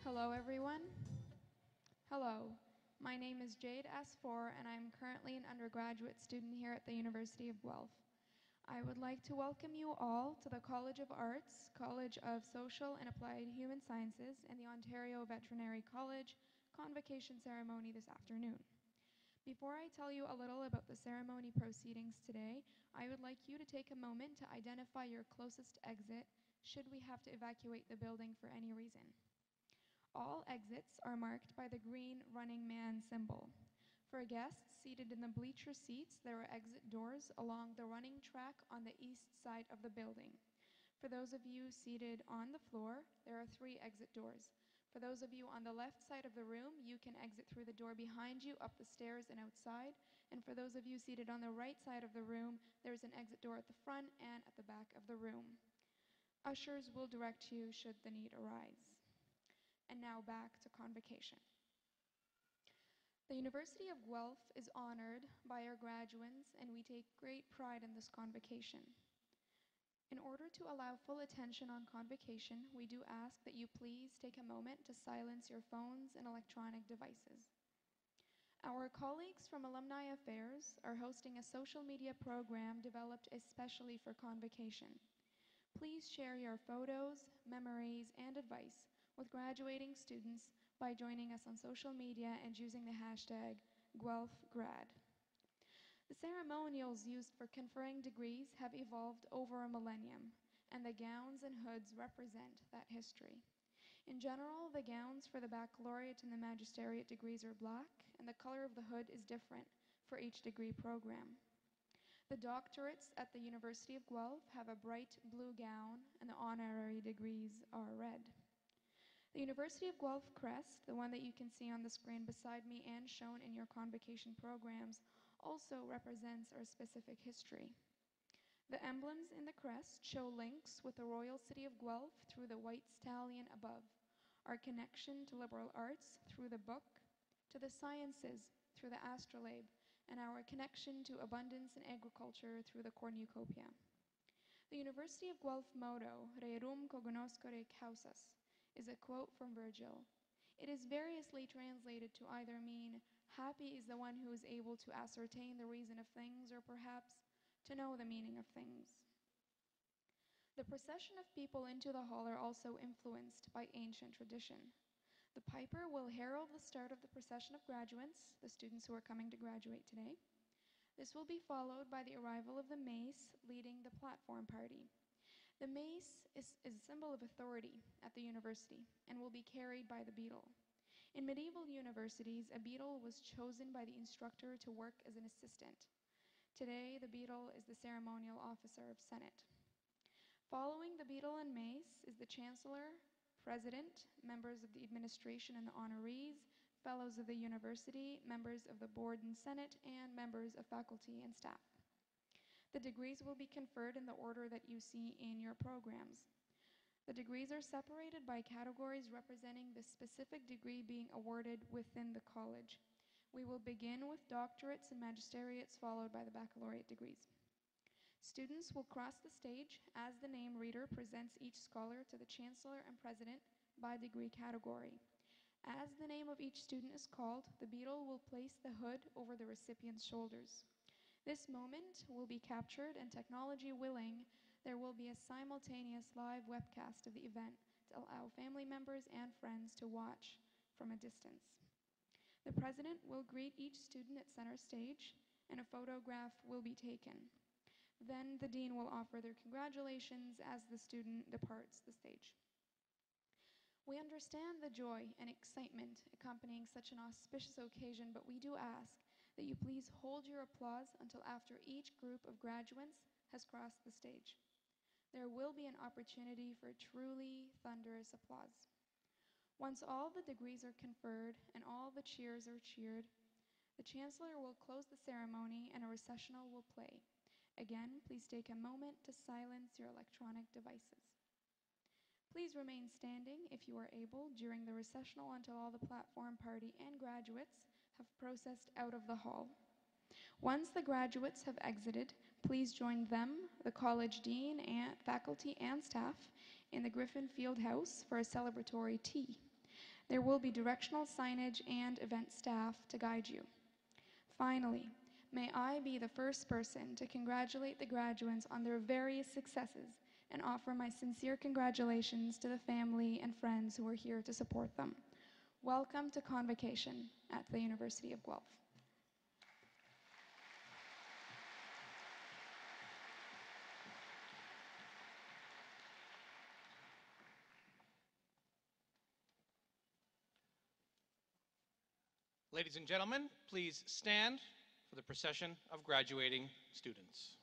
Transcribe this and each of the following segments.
Hello, everyone. Hello, my name is Jade S4, and I'm currently an undergraduate student here at the University of Guelph. I would like to welcome you all to the College of Arts, College of Social and Applied Human Sciences, and the Ontario Veterinary College Convocation ceremony this afternoon. Before I tell you a little about the ceremony proceedings today, I would like you to take a moment to identify your closest exit should we have to evacuate the building for any reason. All exits are marked by the green running man symbol. For guests seated in the bleacher seats, there are exit doors along the running track on the east side of the building. For those of you seated on the floor, there are 3 exit doors. For those of you on the left side of the room, you can exit through the door behind you, up the stairs and outside. And for those of you seated on the right side of the room, there's an exit door at the front and at the back of the room. Ushers will direct you should the need arise. And now back to convocation. The University of Guelph is honored by our graduates, and we take great pride in this convocation. In order to allow full attention on convocation, we do ask that you please take a moment to silence your phones and electronic devices. Our colleagues from Alumni Affairs are hosting a social media program developed especially for convocation. Please share your photos, memories, and advice with graduating students by joining us on social media and using the hashtag #GuelphGrad. The ceremonials used for conferring degrees have evolved over a millennium, and the gowns and hoods represent that history. In general, the gowns for the baccalaureate and the magisteriate degrees are black, and the color of the hood is different for each degree program. The doctorates at the University of Guelph have a bright blue gown, and the honorary degrees are red. The University of Guelph crest, the one that you can see on the screen beside me and shown in your convocation programs, also represents our specific history. The emblems in the crest show links with the royal city of Guelph through the white stallion above, our connection to liberal arts through the book, to the sciences through the astrolabe, and our connection to abundance and agriculture through the cornucopia. The University of Guelph motto, Rerum cognoscere causas, is a quote from Virgil. It is variously translated to either mean, happy is the one who is able to ascertain the reason of things, or perhaps, to know the meaning of things. The procession of people into the hall are also influenced by ancient tradition. The piper will herald the start of the procession of graduates, the students who are coming to graduate today. This will be followed by the arrival of the mace leading the platform party. The mace is a symbol of authority at the university and will be carried by the beadle. In medieval universities, a beadle was chosen by the instructor to work as an assistant. Today, the beadle is the ceremonial officer of Senate. Following the beadle and mace is the Chancellor, President, members of the administration and the honorees, fellows of the university, members of the board and Senate, and members of faculty and staff. The degrees will be conferred in the order that you see in your programs. The degrees are separated by categories representing the specific degree being awarded within the college. We will begin with doctorates and magisteriates, followed by the baccalaureate degrees. Students will cross the stage as the name reader presents each scholar to the Chancellor and President by degree category. As the name of each student is called, the beadle will place the hood over the recipient's shoulders. This moment will be captured, and technology willing, there will be a simultaneous live webcast of the event to allow family members and friends to watch from a distance. The president will greet each student at center stage, and a photograph will be taken. Then the dean will offer their congratulations as the student departs the stage. We understand the joy and excitement accompanying such an auspicious occasion, but we do ask that you please hold your applause until after each group of graduates has crossed the stage. There will be an opportunity for truly thunderous applause. Once all the degrees are conferred and all the cheers are cheered, the Chancellor will close the ceremony and a recessional will play. Again, please take a moment to silence your electronic devices. Please remain standing if you are able during the recessional until all the platform party and graduates have processed out of the hall. Once the graduates have exited, please join them, the college dean, and faculty and staff in the Griffin Field House for a celebratory tea. There will be directional signage and event staff to guide you. Finally, may I be the first person to congratulate the graduates on their various successes and offer my sincere congratulations to the family and friends who are here to support them. Welcome to Convocation at the University of Guelph. Ladies and gentlemen, please stand for the procession of graduating students.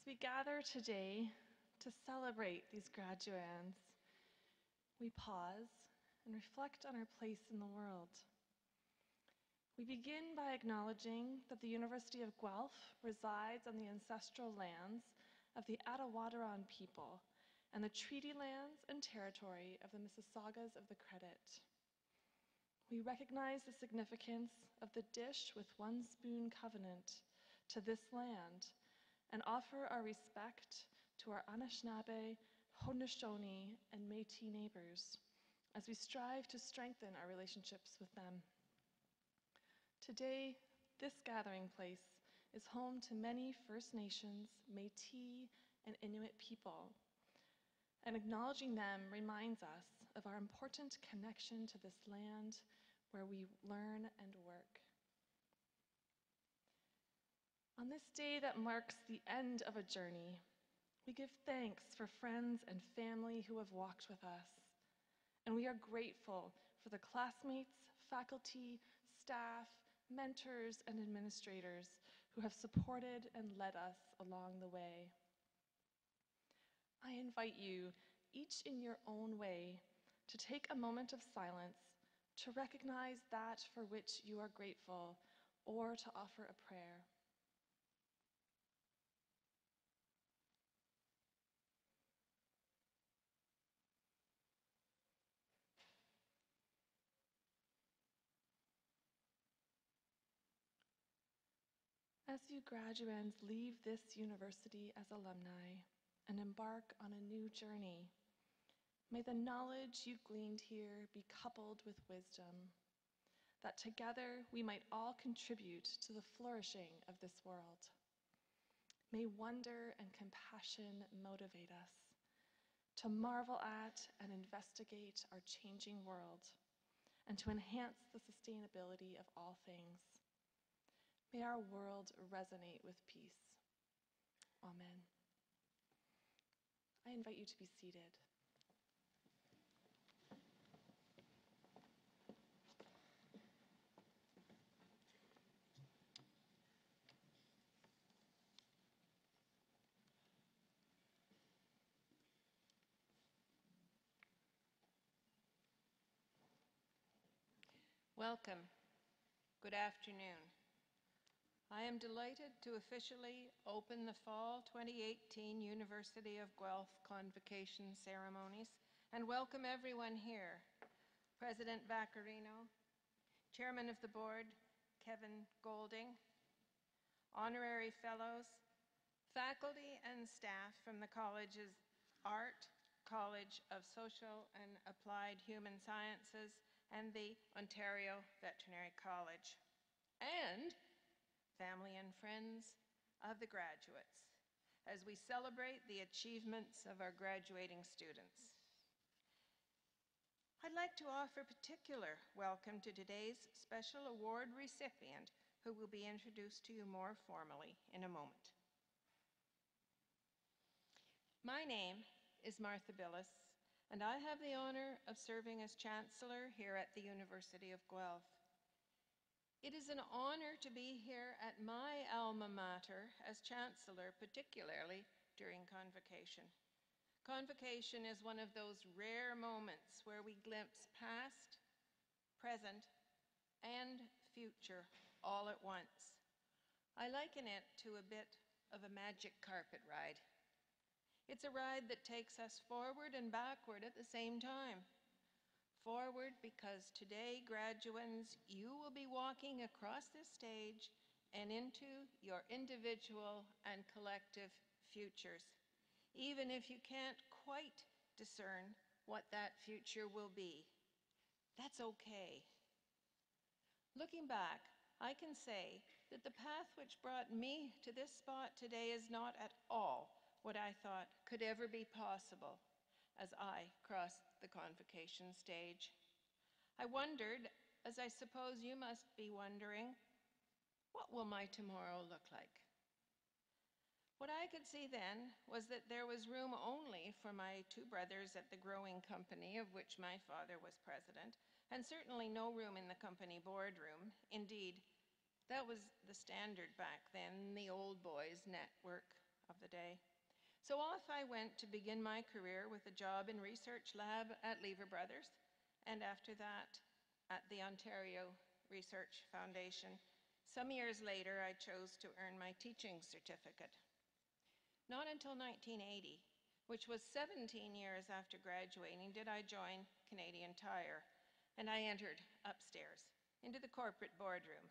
As we gather today to celebrate these graduands, we pause and reflect on our place in the world. We begin by acknowledging that the University of Guelph resides on the ancestral lands of the Attawaddaron people and the treaty lands and territory of the Mississaugas of the Credit. We recognize the significance of the dish with one spoon covenant to this land and offer our respect to our Anishinaabe, Haudenosaunee, and Métis neighbors as we strive to strengthen our relationships with them. Today, this gathering place is home to many First Nations, Métis, and Inuit people, and acknowledging them reminds us of our important connection to this land where we learn and work. On this day that marks the end of a journey, we give thanks for friends and family who have walked with us, and we are grateful for the classmates, faculty, staff, mentors, and administrators who have supported and led us along the way. I invite you, each in your own way, to take a moment of silence to recognize that for which you are grateful or to offer a prayer. As you graduands leave this university as alumni and embark on a new journey, may the knowledge you gleaned here be coupled with wisdom, that together we might all contribute to the flourishing of this world. May wonder and compassion motivate us to marvel at and investigate our changing world and to enhance the sustainability of all things. May our world resonate with peace. Amen. I invite you to be seated. Welcome. Good afternoon. I am delighted to officially open the Fall 2018 University of Guelph Convocation ceremonies and welcome everyone here. President Vaccarino, Chairman of the Board, Kevin Golding, Honorary Fellows, faculty and staff from the college's Art, College of Social and Applied Human Sciences, and the Ontario Veterinary College, and family and friends of the graduates, as we celebrate the achievements of our graduating students. I'd like to offer particular welcome to today's special award recipient, who will be introduced to you more formally in a moment. My name is Martha Billis, and I have the honor of serving as Chancellor here at the University of Guelph. It is an honor to be here at my alma mater as Chancellor, particularly during Convocation. Convocation is one of those rare moments where we glimpse past, present, and future all at once. I liken it to a bit of a magic carpet ride. It's a ride that takes us forward and backward at the same time. Forward because today, graduands, you will be walking across this stage and into your individual and collective futures, even if you can't quite discern what that future will be. That's okay. Looking back, I can say that the path which brought me to this spot today is not at all what I thought could ever be possible as I crossed the Convocation stage. I wondered, as I suppose you must be wondering, what will my tomorrow look like? What I could see then was that there was room only for my two brothers at the growing company of which my father was president, and certainly no room in the company boardroom. Indeed, that was the standard back then, the old boys network of the day. So off I went to begin my career with a job in research lab at Lever Brothers, and after that at the Ontario Research Foundation. Some years later, I chose to earn my teaching certificate. Not until 1980, which was 17 years after graduating, did I join Canadian Tire, and I entered upstairs into the corporate boardroom.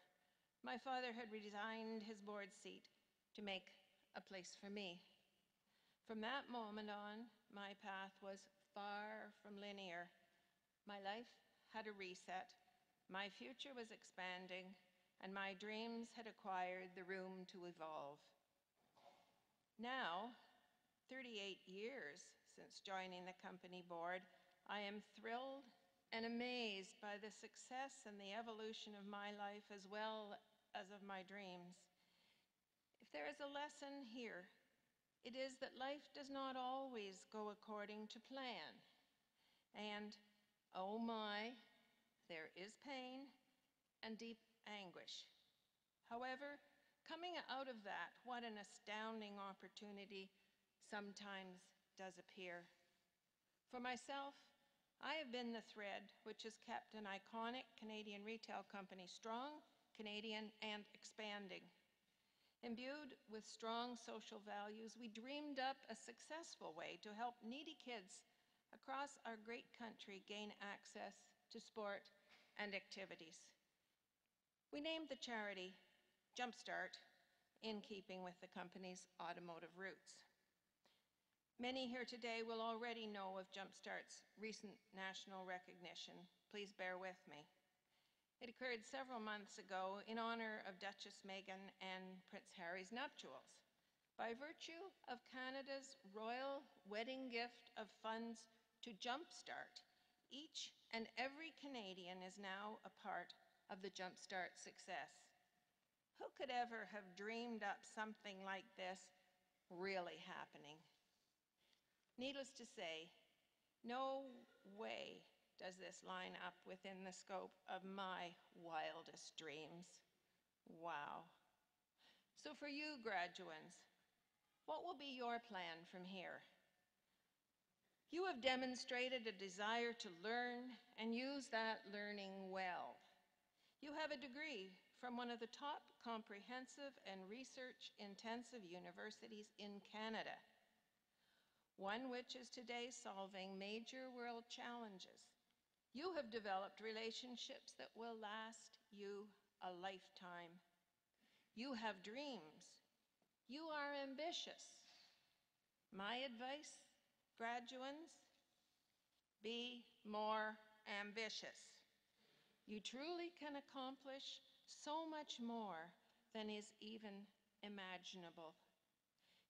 My father had resigned his board seat to make a place for me. From that moment on, my path was far from linear. My life had a reset, my future was expanding, and my dreams had acquired the room to evolve. Now, 38 years since joining the company board, I am thrilled and amazed by the success and the evolution of my life as well as of my dreams. If there is a lesson here, it is that life does not always go according to plan. And, oh my, there is pain and deep anguish. However, coming out of that, what an astounding opportunity sometimes does appear. For myself, I have been the thread which has kept an iconic Canadian retail company strong, Canadian, and expanding. Imbued with strong social values, we dreamed up a successful way to help needy kids across our great country gain access to sport and activities. We named the charity Jumpstart, in keeping with the company's automotive roots. Many here today will already know of Jumpstart's recent national recognition. Please bear with me. It occurred several months ago in honor of Duchess Meghan and Prince Harry's nuptials. By virtue of Canada's royal wedding gift of funds to Jumpstart, each and every Canadian is now a part of the Jumpstart success. Who could ever have dreamed up something like this really happening? Needless to say, no way does this line up within the scope of my wildest dreams. Wow. So for you graduates, what will be your plan from here? You have demonstrated a desire to learn and use that learning well. You have a degree from one of the top comprehensive and research-intensive universities in Canada, one which is today solving major world challenges. You have developed relationships that will last you a lifetime. You have dreams. You are ambitious. My advice, graduates, be more ambitious. You truly can accomplish so much more than is even imaginable.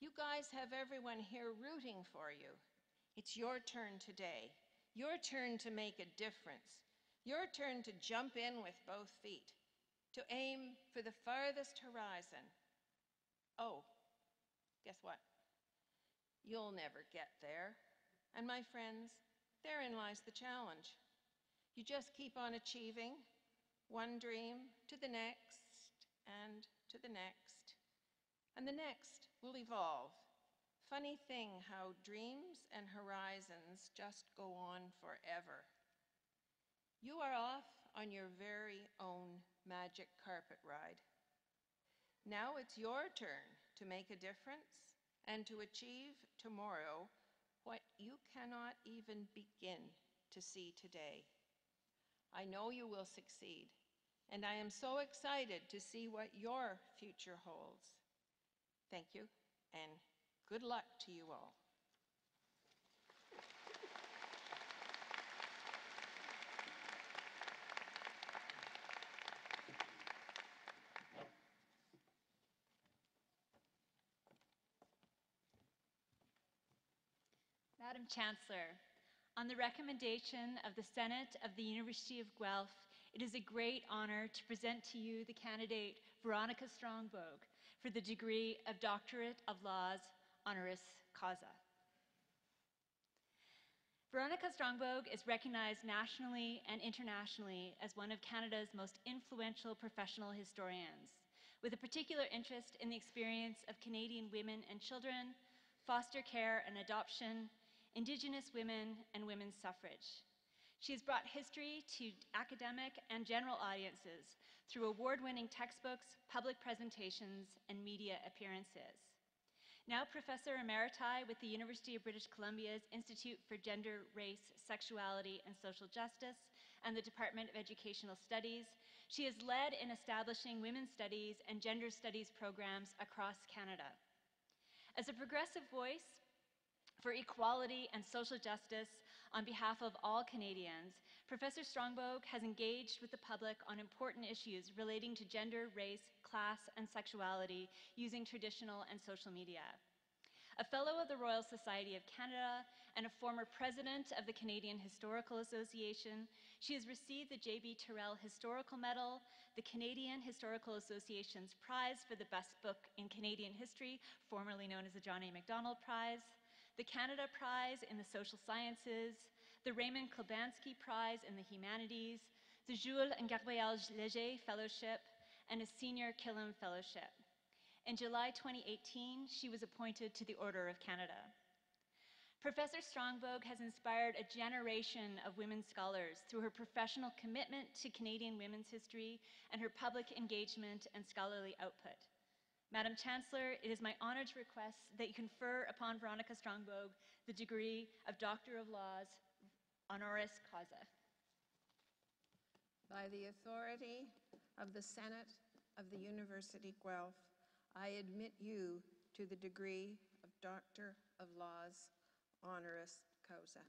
You guys have everyone here rooting for you. It's your turn today. Your turn to make a difference. Your turn to jump in with both feet, to aim for the farthest horizon. Oh, guess what? You'll never get there. And my friends, therein lies the challenge. You just keep on achieving, one dream to the next, and to the next. And the next will evolve. Funny thing how dreams and horizons just go on forever. You are off on your very own magic carpet ride. Now it's your turn to make a difference and to achieve tomorrow what you cannot even begin to see today. I know you will succeed, and I am so excited to see what your future holds. Thank you, and good luck to you all. Madam Chancellor, on the recommendation of the Senate of the University of Guelph, it is a great honor to present to you the candidate Veronica Strongbow for the degree of Doctorate of Laws, honoris causa. Veronica Strongbow is recognized nationally and internationally as one of Canada's most influential professional historians. with a particular interest in the experience of Canadian women and children, foster care and adoption, Indigenous women, and women's suffrage. She has brought history to academic and general audiences through award-winning textbooks, public presentations, and media appearances. Now Professor Emeriti with the University of British Columbia's Institute for Gender, Race, Sexuality, and Social Justice and the Department of Educational Studies, she has led in establishing women's studies and gender studies programs across Canada. As a progressive voice for equality and social justice on behalf of all Canadians, Professor Strongbow has engaged with the public on important issues relating to gender, race, class, and sexuality using traditional and social media. A fellow of the Royal Society of Canada and a former president of the Canadian Historical Association, she has received the J.B. Terrell Historical Medal, the Canadian Historical Association's Prize for the Best Book in Canadian History, formerly known as the John A. Macdonald Prize, the Canada Prize in the Social Sciences, the Raymond Klebanski Prize in the Humanities, the Jules and Gabrielle Léger Fellowship, and a Senior Killam Fellowship. In July 2018, she was appointed to the Order of Canada. Professor Strongbow has inspired a generation of women scholars through her professional commitment to Canadian women's history and her public engagement and scholarly output. Madam Chancellor, it is my honor to request that you confer upon Veronica Strongbow the degree of Doctor of Laws, honoris causa. By the authority of the Senate of the University Guelph, I admit you to the degree of Doctor of Laws, honoris causa.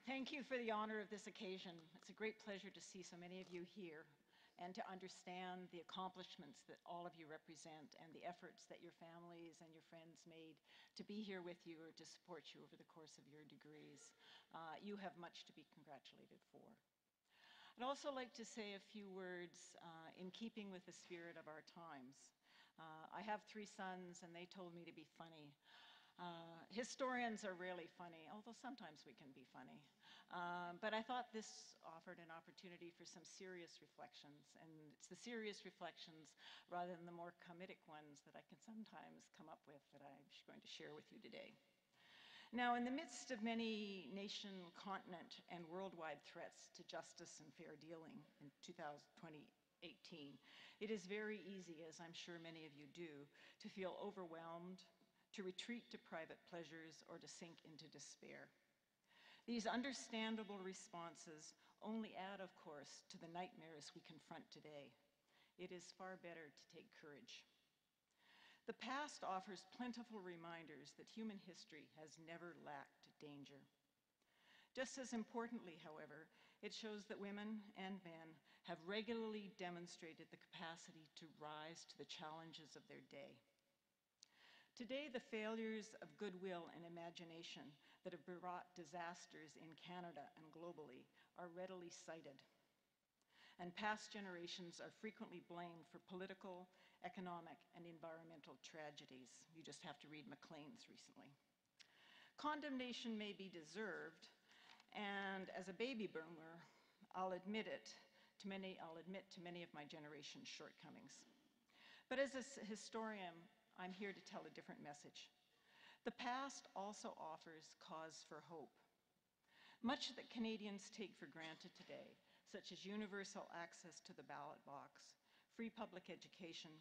Thank you for the honor of this occasion. It's a great pleasure to see so many of you here and to understand the accomplishments that all of you represent and the efforts that your families and your friends made to be here with you or to support you over the course of your degrees. You have much to be congratulated for. I'd also like to say a few words in keeping with the spirit of our times. I have 3 sons and they told me to be funny. Historians are rarely funny, although sometimes we can be funny. But I thought this offered an opportunity for some serious reflections, and it's the serious reflections rather than the more comedic ones that I can sometimes come up with that I'm going to share with you today. Now, in the midst of many nation, continent, and worldwide threats to justice and fair dealing in 2018, it is very easy, as I'm sure many of you do, to feel overwhelmed, to retreat to private pleasures, or to sink into despair. These understandable responses only add, of course, to the nightmares we confront today. It is far better to take courage. The past offers plentiful reminders that human history has never lacked danger. Just as importantly, however, it shows that women and men have regularly demonstrated the capacity to rise to the challenges of their day. Today, the failures of goodwill and imagination that have brought disasters in Canada and globally are readily cited. And past generations are frequently blamed for political, economic, and environmental tragedies. You just have to read Maclean's recently. Condemnation may be deserved, and as a baby boomer, I'll admit to many of my generation's shortcomings. But as a historian, I'm here to tell a different message. The past also offers cause for hope. Much that Canadians take for granted today, such as universal access to the ballot box, free public education,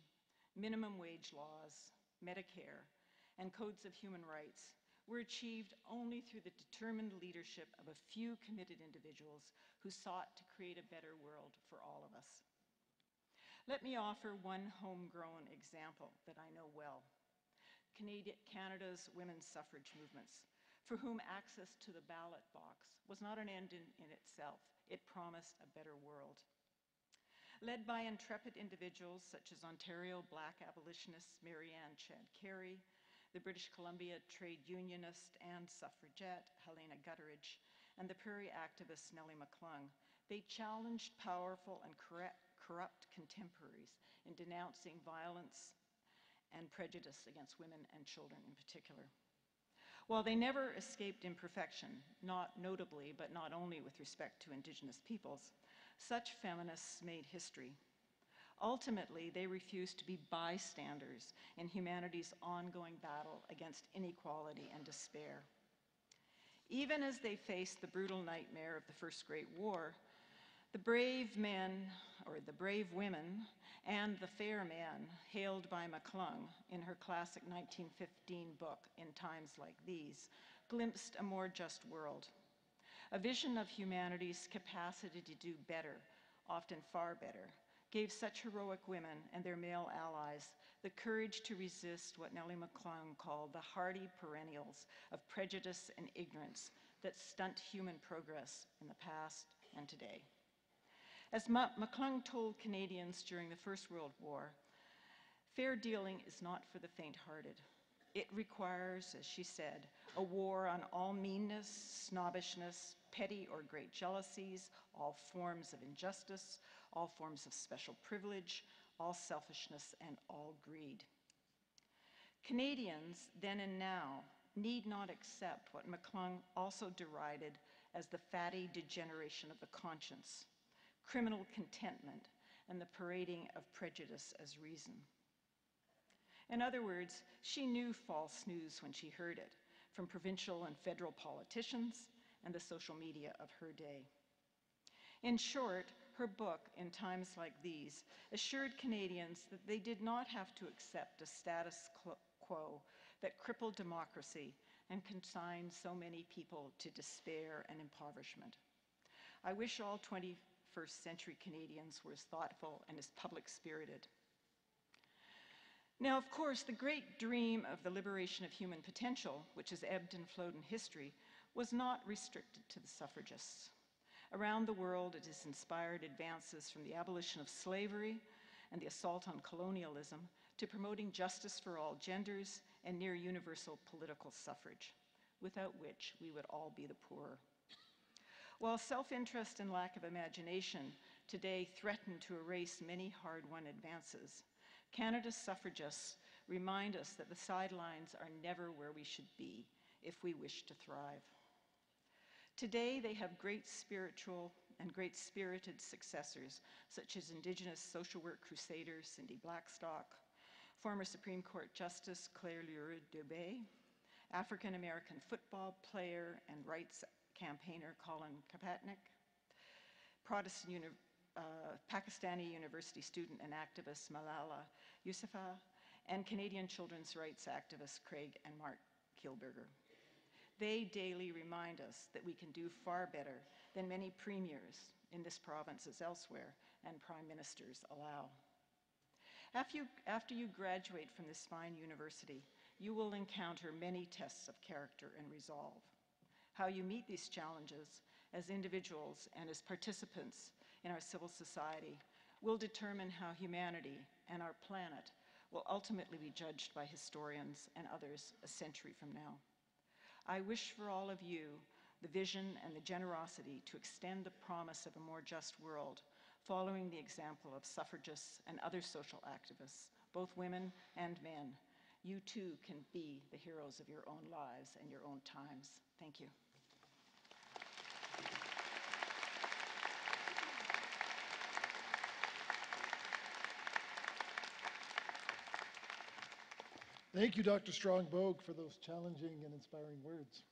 minimum wage laws, Medicare, and codes of human rights, were achieved only through the determined leadership of a few committed individuals who sought to create a better world for all of us. Let me offer one homegrown example that I know well. Canada's women's suffrage movements, for whom access to the ballot box was not an end in itself. It promised a better world. Led by intrepid individuals such as Ontario Black abolitionist Marianne Chad Carey, the British Columbia trade unionist and suffragette Helena Gutteridge, and the prairie activist Nellie McClung, they challenged powerful and corrupt contemporaries in denouncing violence and prejudice against women and children in particular. While they never escaped imperfection, not notably, but not only with respect to Indigenous peoples, such feminists made history. Ultimately, they refused to be bystanders in humanity's ongoing battle against inequality and despair. Even as they faced the brutal nightmare of the First Great War, the brave men, or the brave women, and the fair man hailed by McClung in her classic 1915 book, In Times Like These, glimpsed a more just world. A vision of humanity's capacity to do better, often far better, gave such heroic women and their male allies the courage to resist what Nellie McClung called the hardy perennials of prejudice and ignorance that stunt human progress in the past and today. As McClung told Canadians during the First World War, fair dealing is not for the faint-hearted. It requires, as she said, a war on all meanness, snobbishness, petty or great jealousies, all forms of injustice, all forms of special privilege, all selfishness, and all greed. Canadians, then and now, need not accept what McClung also derided as the fatty degeneration of the conscience, criminal contentment, and the parading of prejudice as reason. In other words, she knew false news when she heard it, from provincial and federal politicians and the social media of her day. In short, her book, In Times Like These, assured Canadians that they did not have to accept a status quo that crippled democracy and consigned so many people to despair and impoverishment. I wish all 21st century Canadians were as thoughtful and as public-spirited. Now, of course, the great dream of the liberation of human potential, which has ebbed and flowed in history, was not restricted to the suffragists. Around the world, it has inspired advances from the abolition of slavery and the assault on colonialism to promoting justice for all genders and near universal political suffrage, without which we would all be the poorer. While self-interest and lack of imagination today threaten to erase many hard-won advances, Canada's suffragists remind us that the sidelines are never where we should be if we wish to thrive. Today, they have great spiritual and great spirited successors, such as Indigenous social work crusader Cindy Blackstock, former Supreme Court Justice Claire Lurie-Dubé, African-American football player and rights campaigner Colin Kapatnik, Pakistani university student and activist Malala Yousafzai, and Canadian children's rights activists Craig and Mark Kielburger. They daily remind us that we can do far better than many premiers in this province as elsewhere and prime ministers allow. After you graduate from this fine university, you will encounter many tests of character and resolve. How you meet these challenges as individuals and as participants in our civil society will determine how humanity and our planet will ultimately be judged by historians and others a century from now. I wish for all of you the vision and the generosity to extend the promise of a more just world, following the example of suffragists and other social activists, both women and men. You too can be the heroes of your own lives and your own times. Thank you. Thank you, Dr. Strong-Bogue, for those challenging and inspiring words.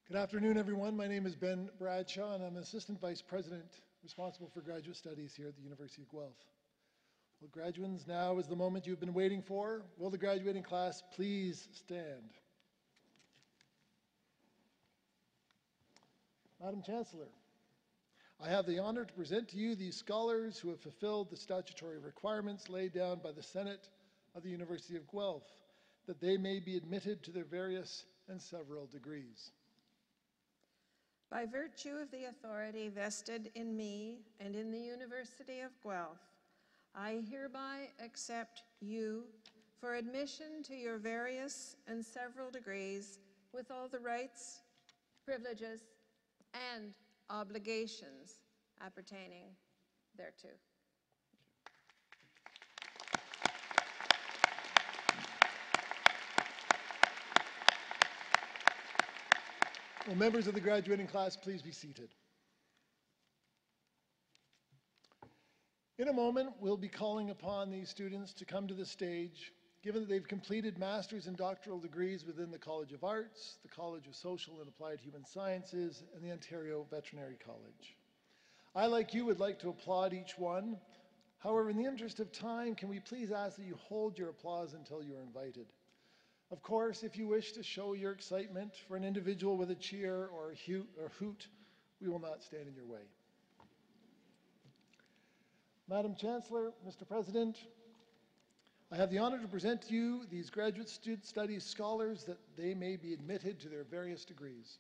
Good afternoon, everyone. My name is Ben Bradshaw, and I'm Assistant Vice President responsible for graduate studies here at the University of Guelph. Well, graduates, now is the moment you've been waiting for. Will the graduating class please stand? Madam Chancellor, I have the honor to present to you these scholars who have fulfilled the statutory requirements laid down by the Senate of the University of Guelph, that they may be admitted to their various and several degrees. By virtue of the authority vested in me and in the University of Guelph, I hereby accept you for admission to your various and several degrees with all the rights, privileges, and obligations appertaining thereto. Will members of the graduating class please be seated? In a moment, we'll be calling upon these students to come to the stage, given that they've completed master's and doctoral degrees within the College of Arts, the College of Social and Applied Human Sciences, and the Ontario Veterinary College. I, like you, would like to applaud each one. However, in the interest of time, can we please ask that you hold your applause until you are invited? Of course, if you wish to show your excitement for an individual with a cheer or a hoot, we will not stand in your way. Madam Chancellor, Mr. President, I have the honor to present to you these graduate studies scholars that they may be admitted to their various degrees.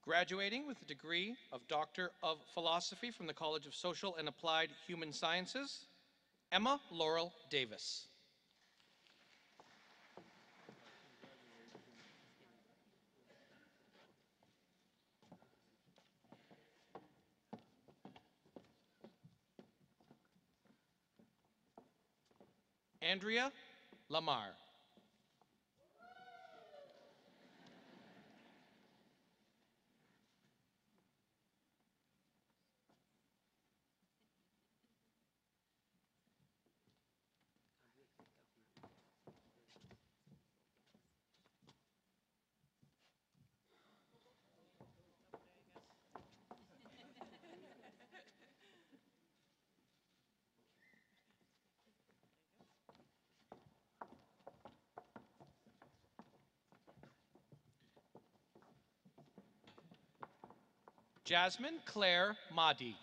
Graduating with the degree of Doctor of Philosophy from the College of Social and Applied Human Sciences, Emma Laurel Davis. Andrea Lamar. Jasmine Claire Mahdi.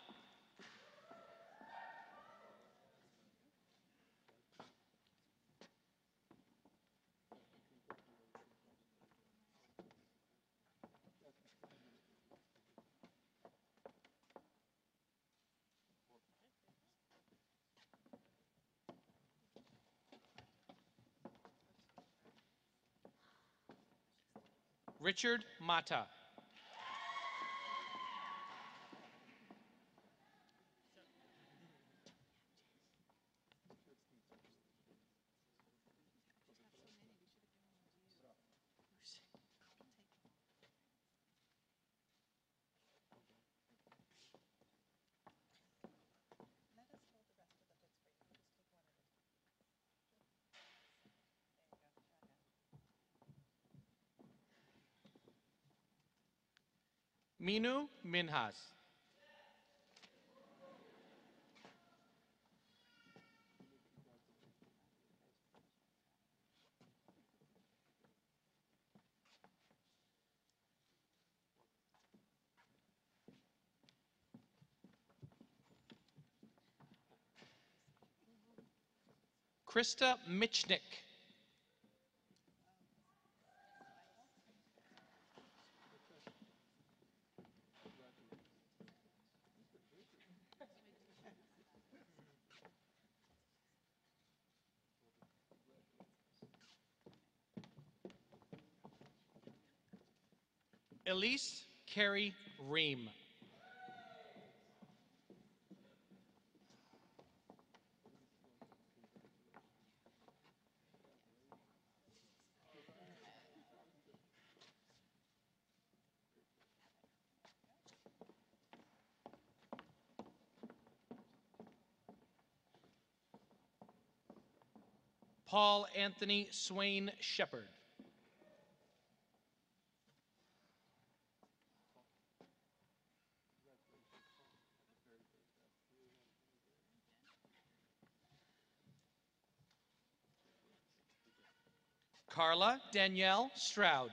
Richard Mata. Minu Minhas. Krista Michnik. Elise Carey Ream. Paul Anthony Swain Shepherd. Carla Danielle Stroud.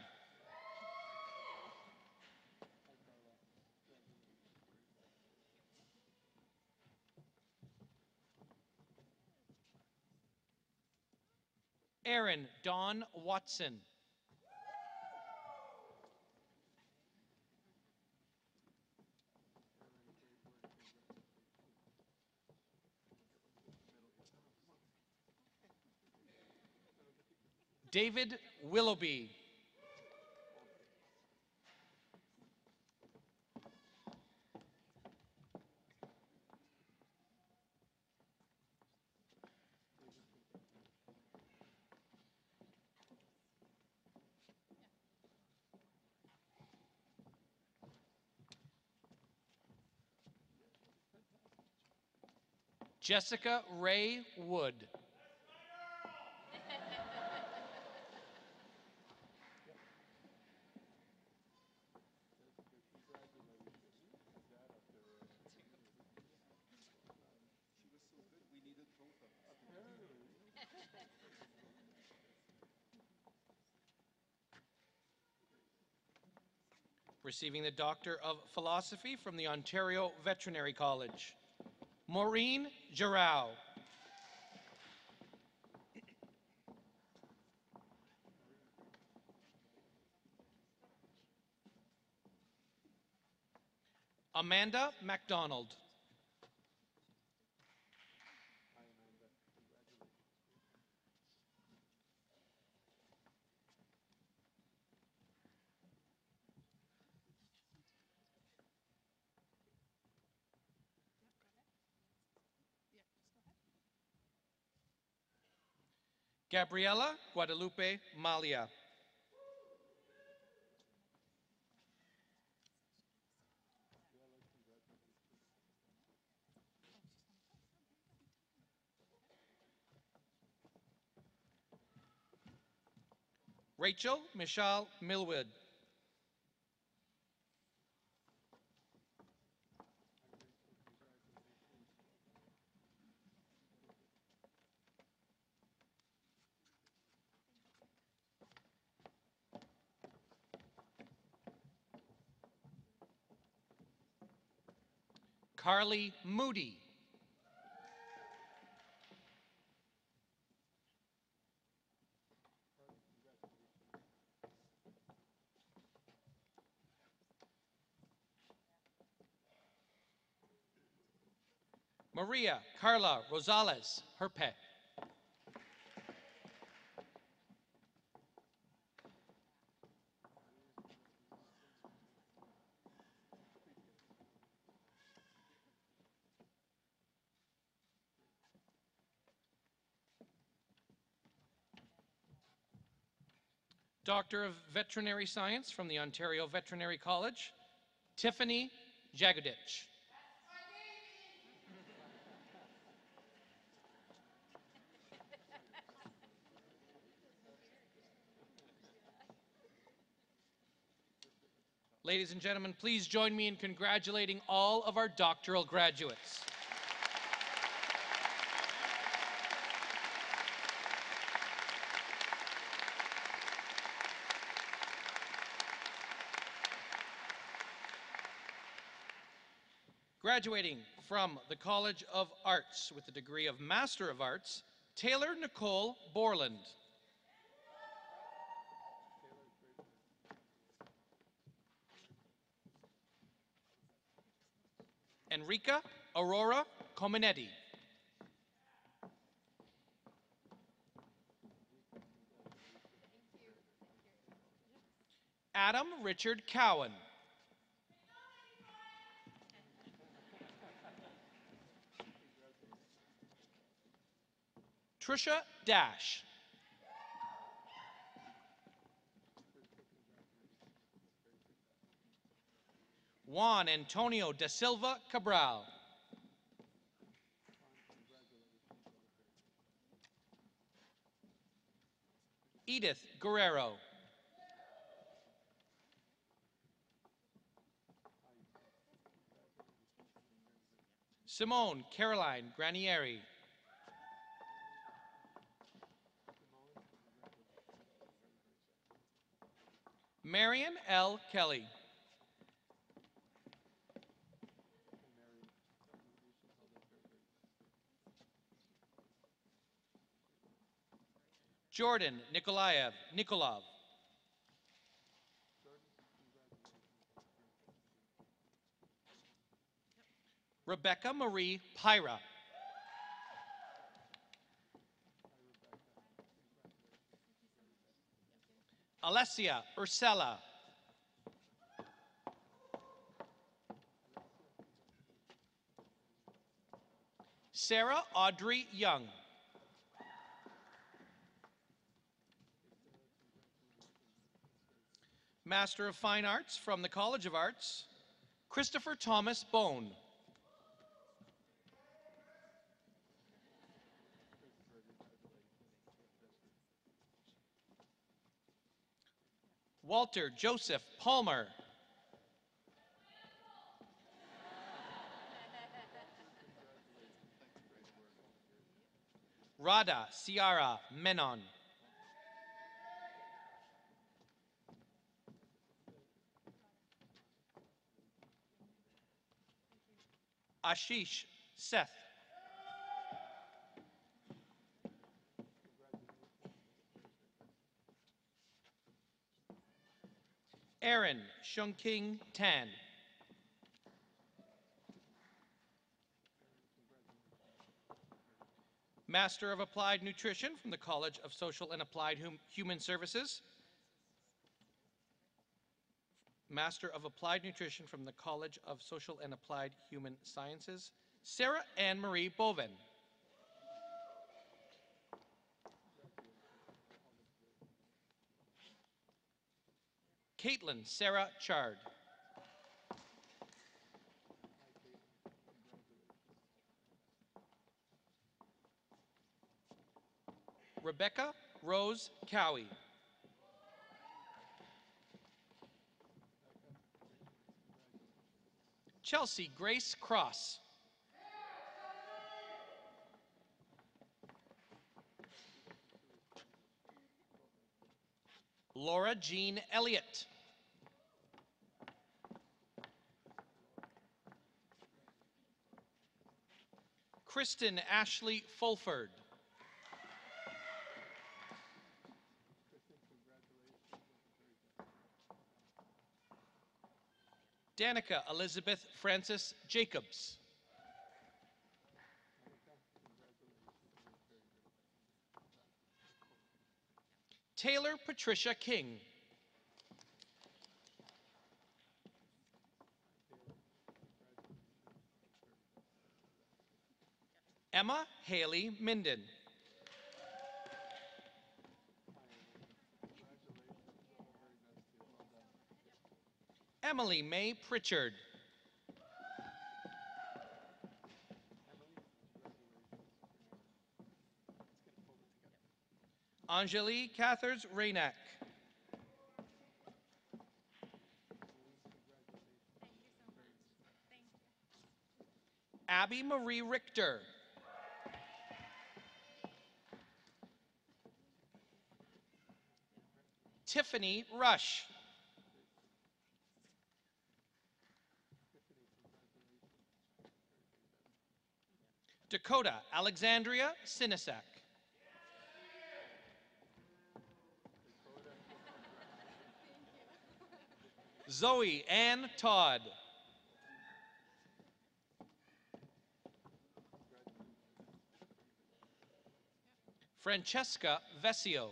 Aaron Dawn Watson. David Willoughby. Jessica Ray Wood. Receiving the Doctor of Philosophy from the Ontario Veterinary College, Maureen Giroux. Amanda MacDonald. Gabriela Guadalupe Malia. Rachel Michelle Millwood. Carly Moody. Maria Carla Rosales Herpe. Doctor of Veterinary Science from the Ontario Veterinary College, Tiffany Jagodich. Ladies and gentlemen, please join me in congratulating all of our doctoral graduates. Graduating from the College of Arts with the degree of Master of Arts, Taylor Nicole Borland. Enrica Aurora Comenetti. Adam Richard Cowan. Trisha Dash. Juan Antonio da Silva Cabral. Edith Guerrero. Simone Caroline Granieri. Marion L. Kelly. Jordan Nikolov. Rebecca Marie Pyra. Alessia Ursella. Sarah Audrey Young. Master of Fine Arts from the College of Arts, Christopher Thomas Bone. Walter Joseph Palmer. Radha Ciara Menon. Ashish Seth. Aaron Shunking Tan. Master of Applied Nutrition from the College of Social and Applied Human Services. Master of Applied Nutrition from the College of Social and Applied Human Sciences, Sarah Anne Marie Boven. Caitlin Sarah Chard. Rebecca Rose Cowie. Chelsea Grace Cross. Laura Jean Elliott. Kristen Ashley Fulford. Danica Elizabeth Francis Jacobs. Taylor Patricia King. Emma Haley Minden. Emily Mae Pritchard. Anjali Cathers Raynack. Abby Marie Richter. Tiffany Rush. Dakota Alexandria Sinisak. Zoe Ann Todd. Francesca Vesio.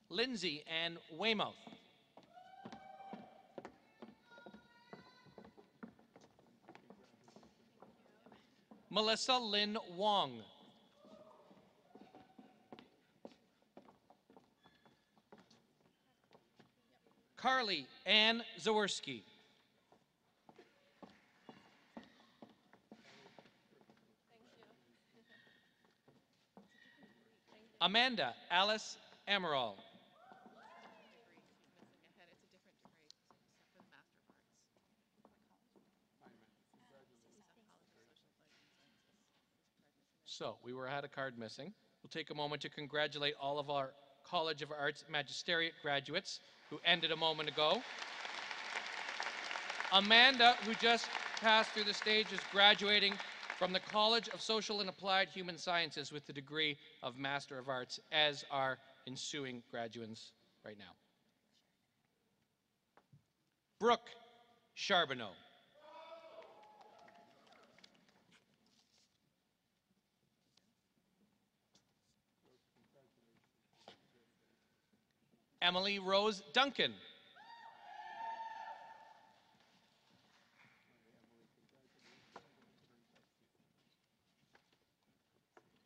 Lindsay Ann Weymouth. Melissa Lynn Wong. Carly Ann Zaworski. Amanda Alice Amaral. So we had a card missing. We'll take a moment to congratulate all of our College of Arts Magisteriate graduates who ended a moment ago. Amanda, who just passed through the stage, is graduating from the College of Social and Applied Human Sciences with the degree of Master of Arts, as are ensuing graduates right now. Brooke Charbonneau. Emily Rose Duncan.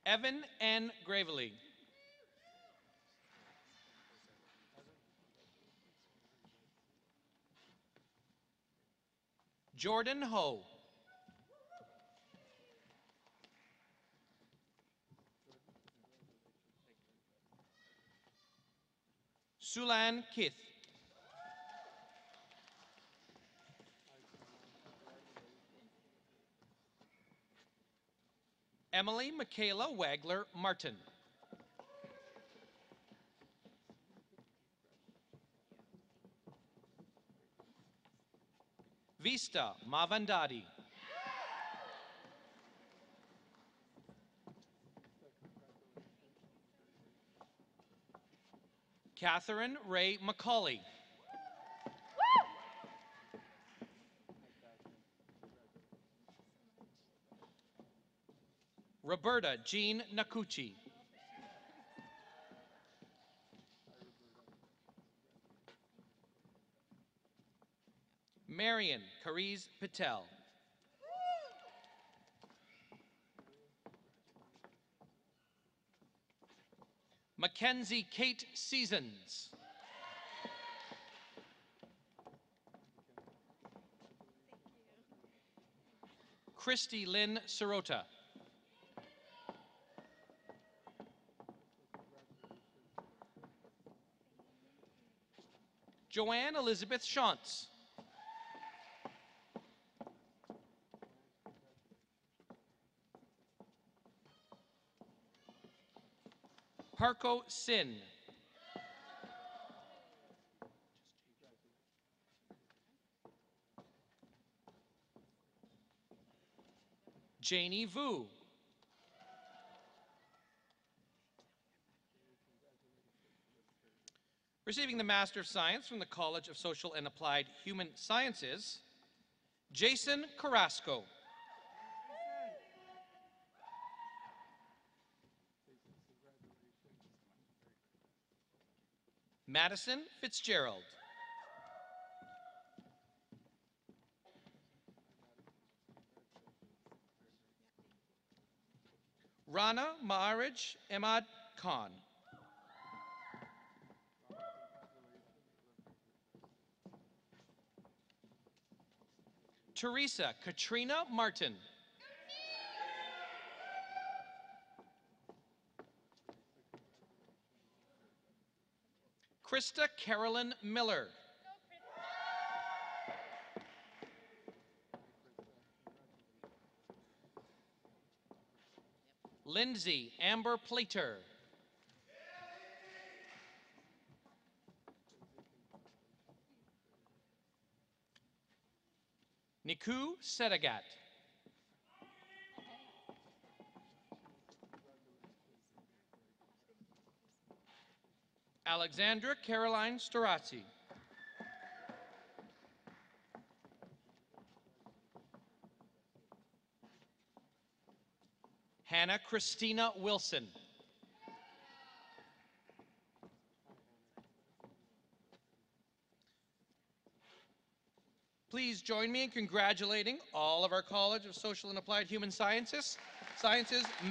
Evan N. Gravely. Jordan Ho. Sulan Kith. Emily Michaela Wagler Martin. Vista Mavandadi. Catherine Ray McCauley. Roberta Jean Nakuchi. Marion Kariz Patel. Mackenzie Kate Seasons. Christy Lynn Sirota. Joanne Elizabeth Shantz. Parko Sin. Janie Vu. Receiving the Master of Science from the College of Social and Applied Human Sciences, Jason Carrasco. Madison Fitzgerald. Rana Maharaj Ahmad Khan. Teresa Katrina Martin. Krista Carolyn Miller. Lindsay Amber Plater. Niku Setagat. Alexandra Caroline Storazzi. Hannah Christina Wilson. Please join me in congratulating all of our College of Social and Applied Human Sciences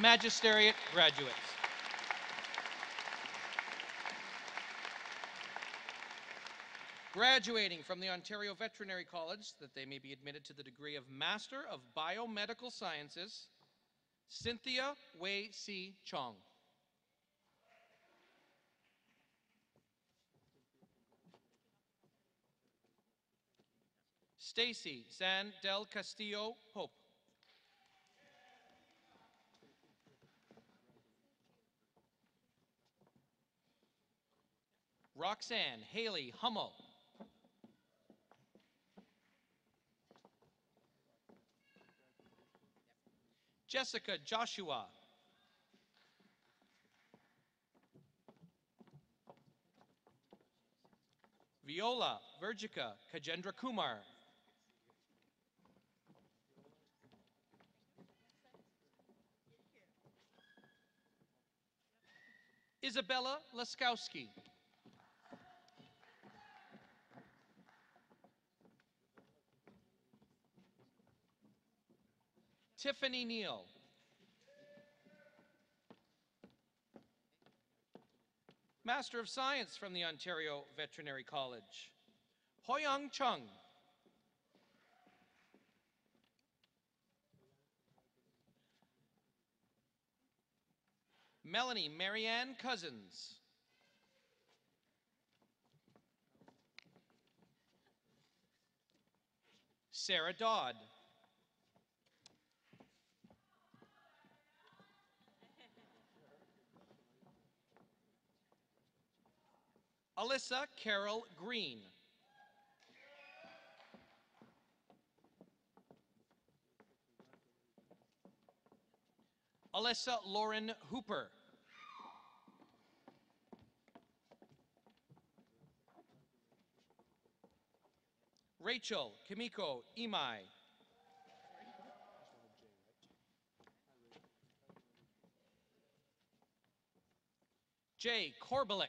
Magisteriate graduates. Graduating from the Ontario Veterinary College that they may be admitted to the degree of Master of Biomedical Sciences, Cynthia Wei Si Chong. Stacy San del Castillo Pope. Roxanne Haley Hummel. Jessica Joshua. Viola Virgika Kajendra Kumar. Isabella Laskowski. Tiffany Neal. Master of Science from the Ontario Veterinary College, Hoyang Chung. Melanie Marianne Cousins. Sarah Dodd. Alyssa Carol Green. Alyssa Lauren Hooper. Rachel Kimiko Imai. Jay Korbalik.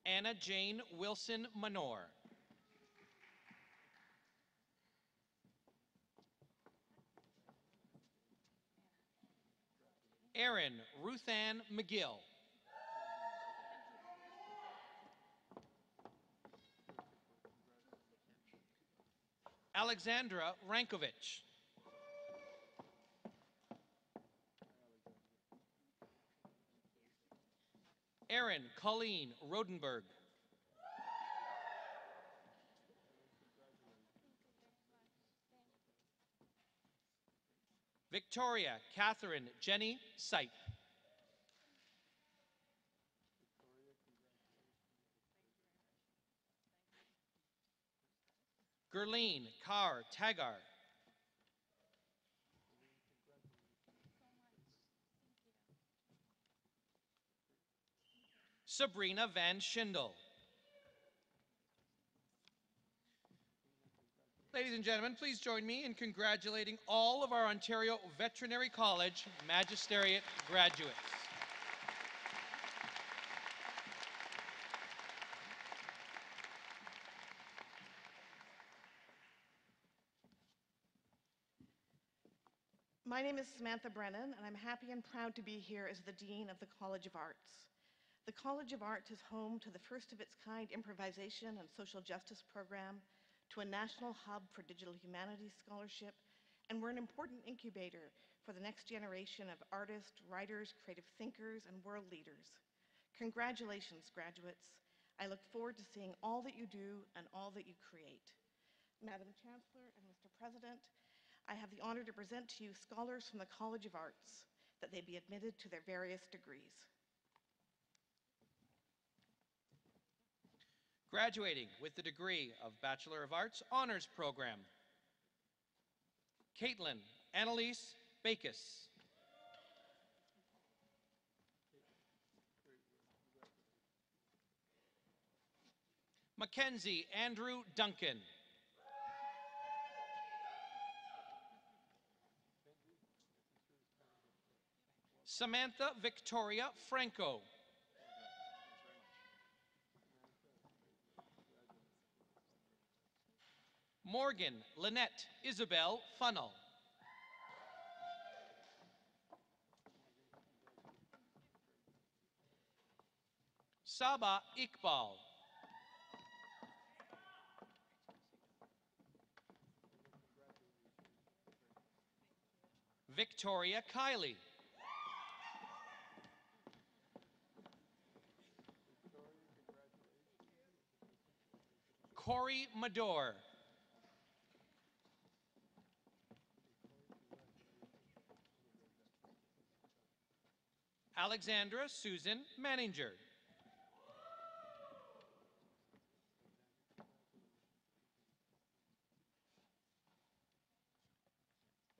Anna Jane Wilson Manor. Erin Ruthann McGill. Alexandra Rankovich. Erin Colleen Rodenberg. Victoria Catherine Jenny Sipe. Gerline Carr Tagar. Sabrina Van Schindel. Ladies and gentlemen, please join me in congratulating all of our Ontario Veterinary College Magisteriate graduates. My name is Samantha Brennan, and I'm happy and proud to be here as the Dean of the College of Arts. The College of Arts is home to the first of its kind improvisation and social justice program, to a national hub for digital humanities scholarship, and we're an important incubator for the next generation of artists, writers, creative thinkers, and world leaders. Congratulations, graduates. I look forward to seeing all that you do and all that you create. Madam Chancellor and Mr. President, I have the honor to present to you scholars from the College of Arts, that they be admitted to their various degrees. Graduating with the degree of Bachelor of Arts Honors Program, Caitlin Annalise Bakis. Mackenzie Andrew Duncan. Samantha Victoria Franco. Morgan Lynette Isabel Funnel. Saba Iqbal. Victoria Kiley. Corey Mador. Alexandra Susan Manninger.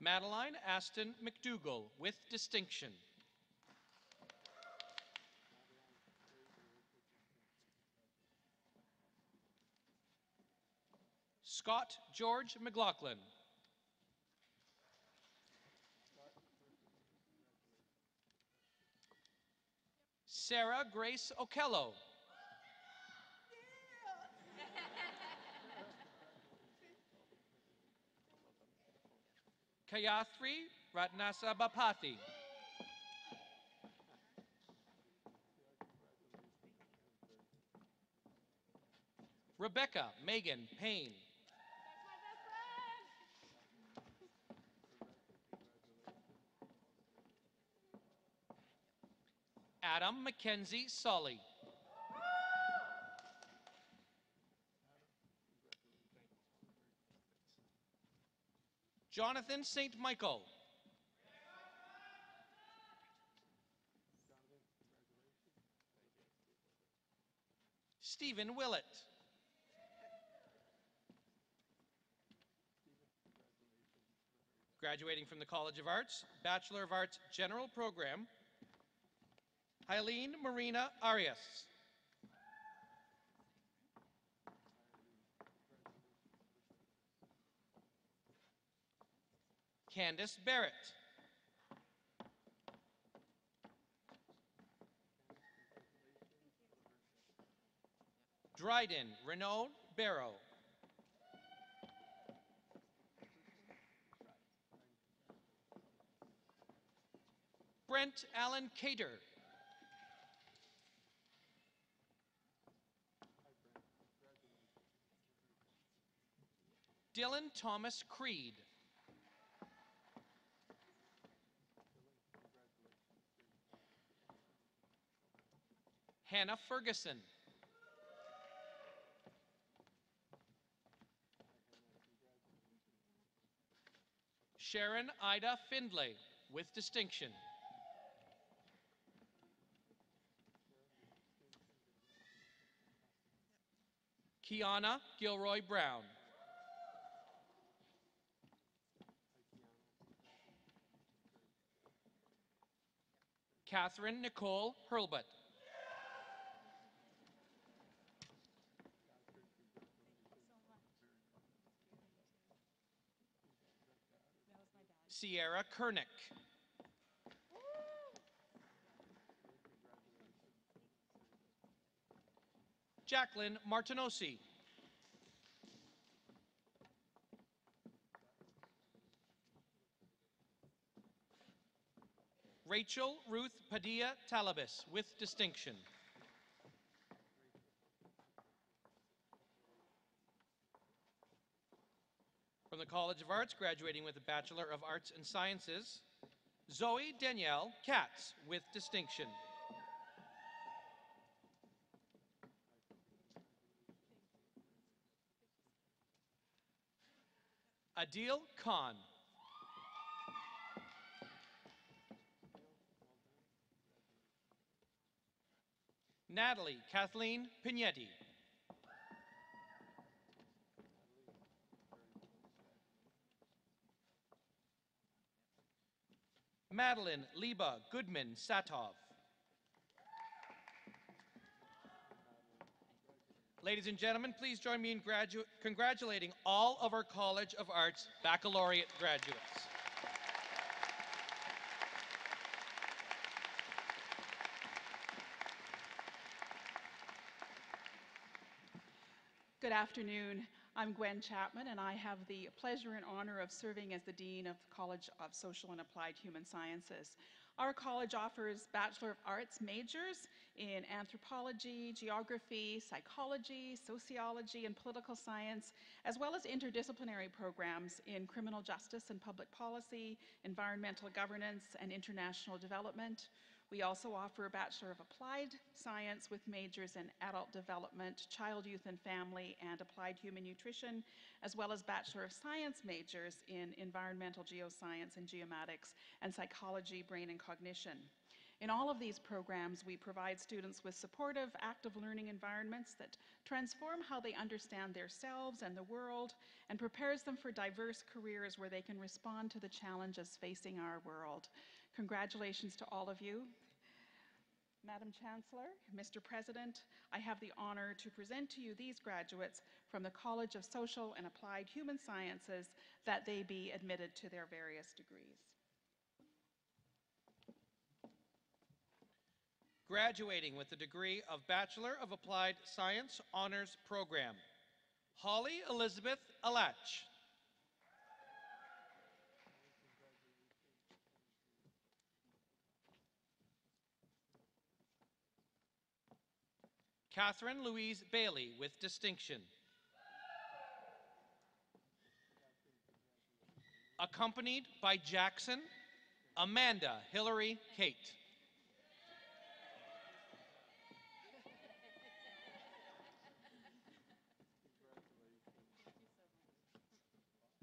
Madeline Aston McDougall with distinction. Scott George McLaughlin. Sarah Grace Okello. Kayathri Ratnasabapathy. Rebecca Megan Payne. Adam Mackenzie Sully. Jonathan St. Michael. Stephen Willett. Graduating from the College of Arts, Bachelor of Arts General Program, Eileen Marina Arias. Candace Barrett. Dryden Renaud Barrow. Brent Allen Cater. Dylan Thomas Creed. Hannah Ferguson. Sharon Ida Findlay, with distinction. Kiana Gilroy Brown. Catherine Nicole Hurlbut. Sierra Kernick. Jacqueline Martinosi. Rachel Ruth Padilla Talabas, with distinction. From the College of Arts, graduating with a Bachelor of Arts and Sciences, Zoe Danielle Katz, with distinction. Adil Khan. Natalie Kathleen Pinetti. Madeline Liba Goodman Satov. Ladies and gentlemen, please join me in congratulating all of our College of Arts baccalaureate graduates. Good afternoon. I'm Gwen Chapman, and I have the pleasure and honor of serving as the Dean of the College of Social and Applied Human Sciences. Our college offers Bachelor of Arts majors in anthropology, geography, psychology, sociology, and political science, as well as interdisciplinary programs in criminal justice and public policy, environmental governance, and international development. We also offer a Bachelor of Applied Science with majors in adult development, child, youth, and family, and applied human nutrition, as well as Bachelor of Science majors in environmental geoscience and geomatics, and psychology, brain, and cognition. In all of these programs, we provide students with supportive, active learning environments that transform how they understand themselves and the world, and prepares them for diverse careers where they can respond to the challenges facing our world. Congratulations to all of you. Madam Chancellor, Mr. President, I have the honor to present to you these graduates from the College of Social and Applied Human Sciences, that they be admitted to their various degrees. Graduating with the degree of Bachelor of Applied Science Honors Program, Holly Elizabeth Alach. Catherine Louise Bailey, with distinction. Accompanied by Jackson Amanda Hillary Kate.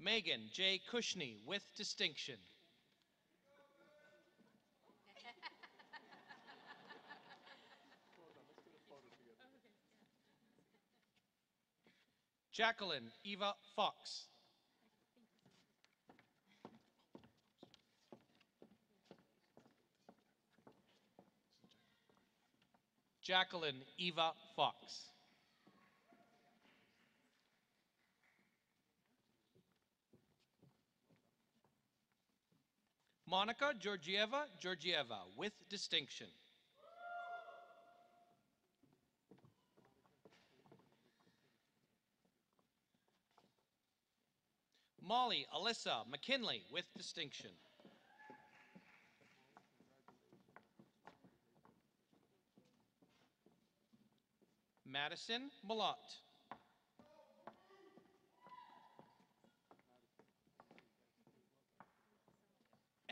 Megan J. Cushney with distinction. Jacqueline Eva Fox. Jacqueline Eva Fox. Monica Georgieva Georgieva with distinction. Molly Alyssa McKinley with distinction. Madison Malott.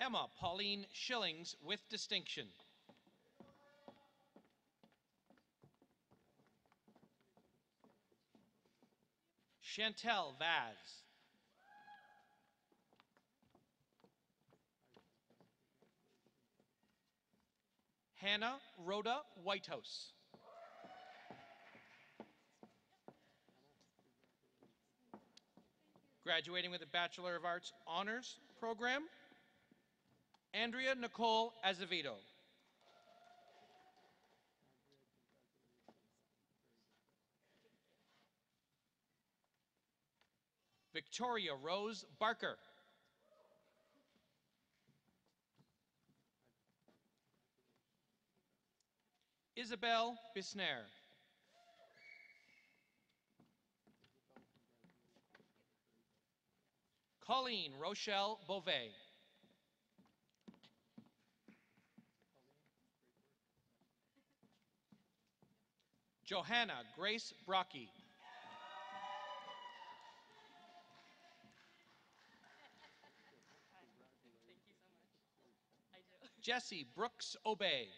Emma Pauline Schillings with distinction. Chantel Vaz. Hannah Rhoda Whitehouse. Graduating with a Bachelor of Arts Honors Program, Andrea Nicole Azevedo. Victoria Rose Barker. Isabel Bisnair. Colleen Rochelle Beauvais. Johanna Grace Brocky. Jesse Brooks Obey.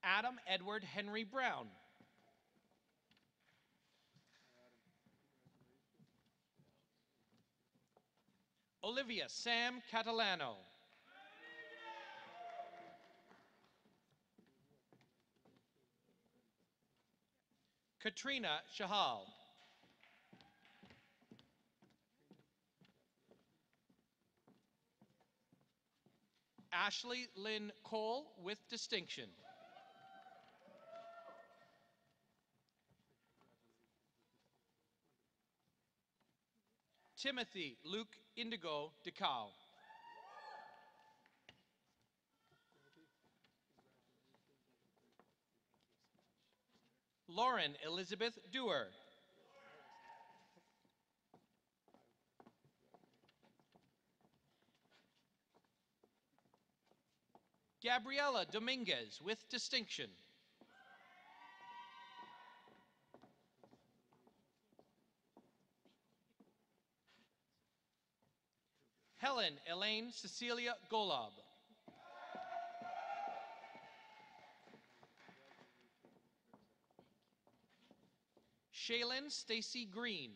Adam Edward Henry Brown. Olivia Sam Catalano. Katrina Shahal. Ashley Lynn Cole with distinction. Timothy Luke Indigo DeCow. Lauren Elizabeth Dewar. Gabriela Dominguez with distinction. Helen Elaine Cecilia Golob. Shaylin Stacy Green.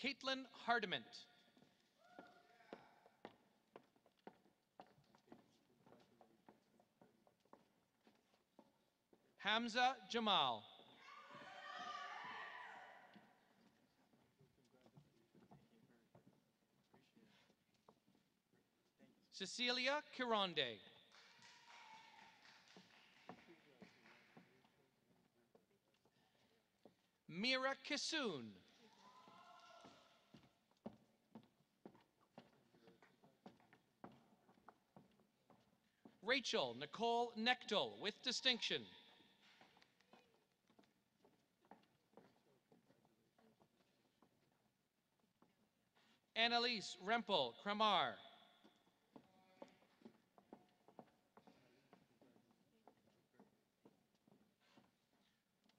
Caitlin Hardiment. Hamza Jamal. Cecilia Kironde. Mira Kissoon. Rachel Nicole Nechtel with distinction. Annalise Rempel Kramar.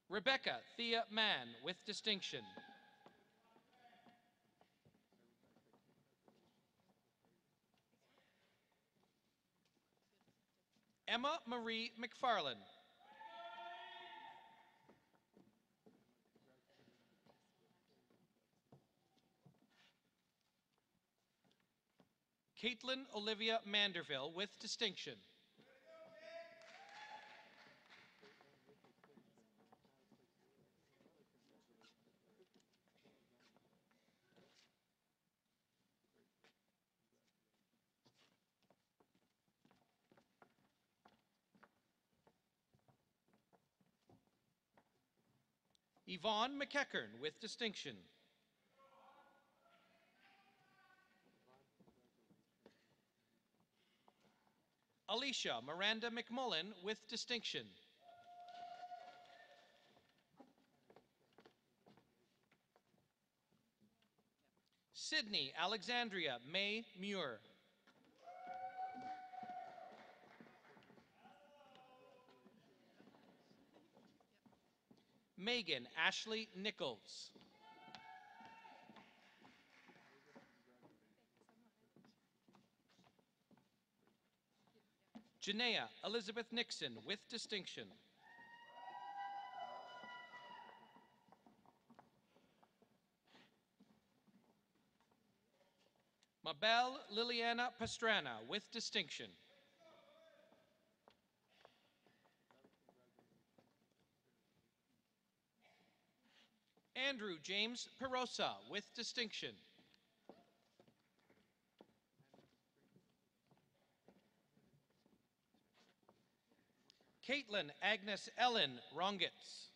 Rebecca Thea Mann with distinction. Emma Marie McFarland. Caitlin Olivia Manderville with distinction. Yvonne McEachern with distinction. Alicia Miranda McMullen with distinction. Sydney Alexandria May Muir. Megan Ashley Nichols. Janaea Elizabeth Nixon with distinction. Mabel Liliana Pastrana with distinction. Andrew James Perosa with distinction. Caitlin Agnes Ellen Rongitz.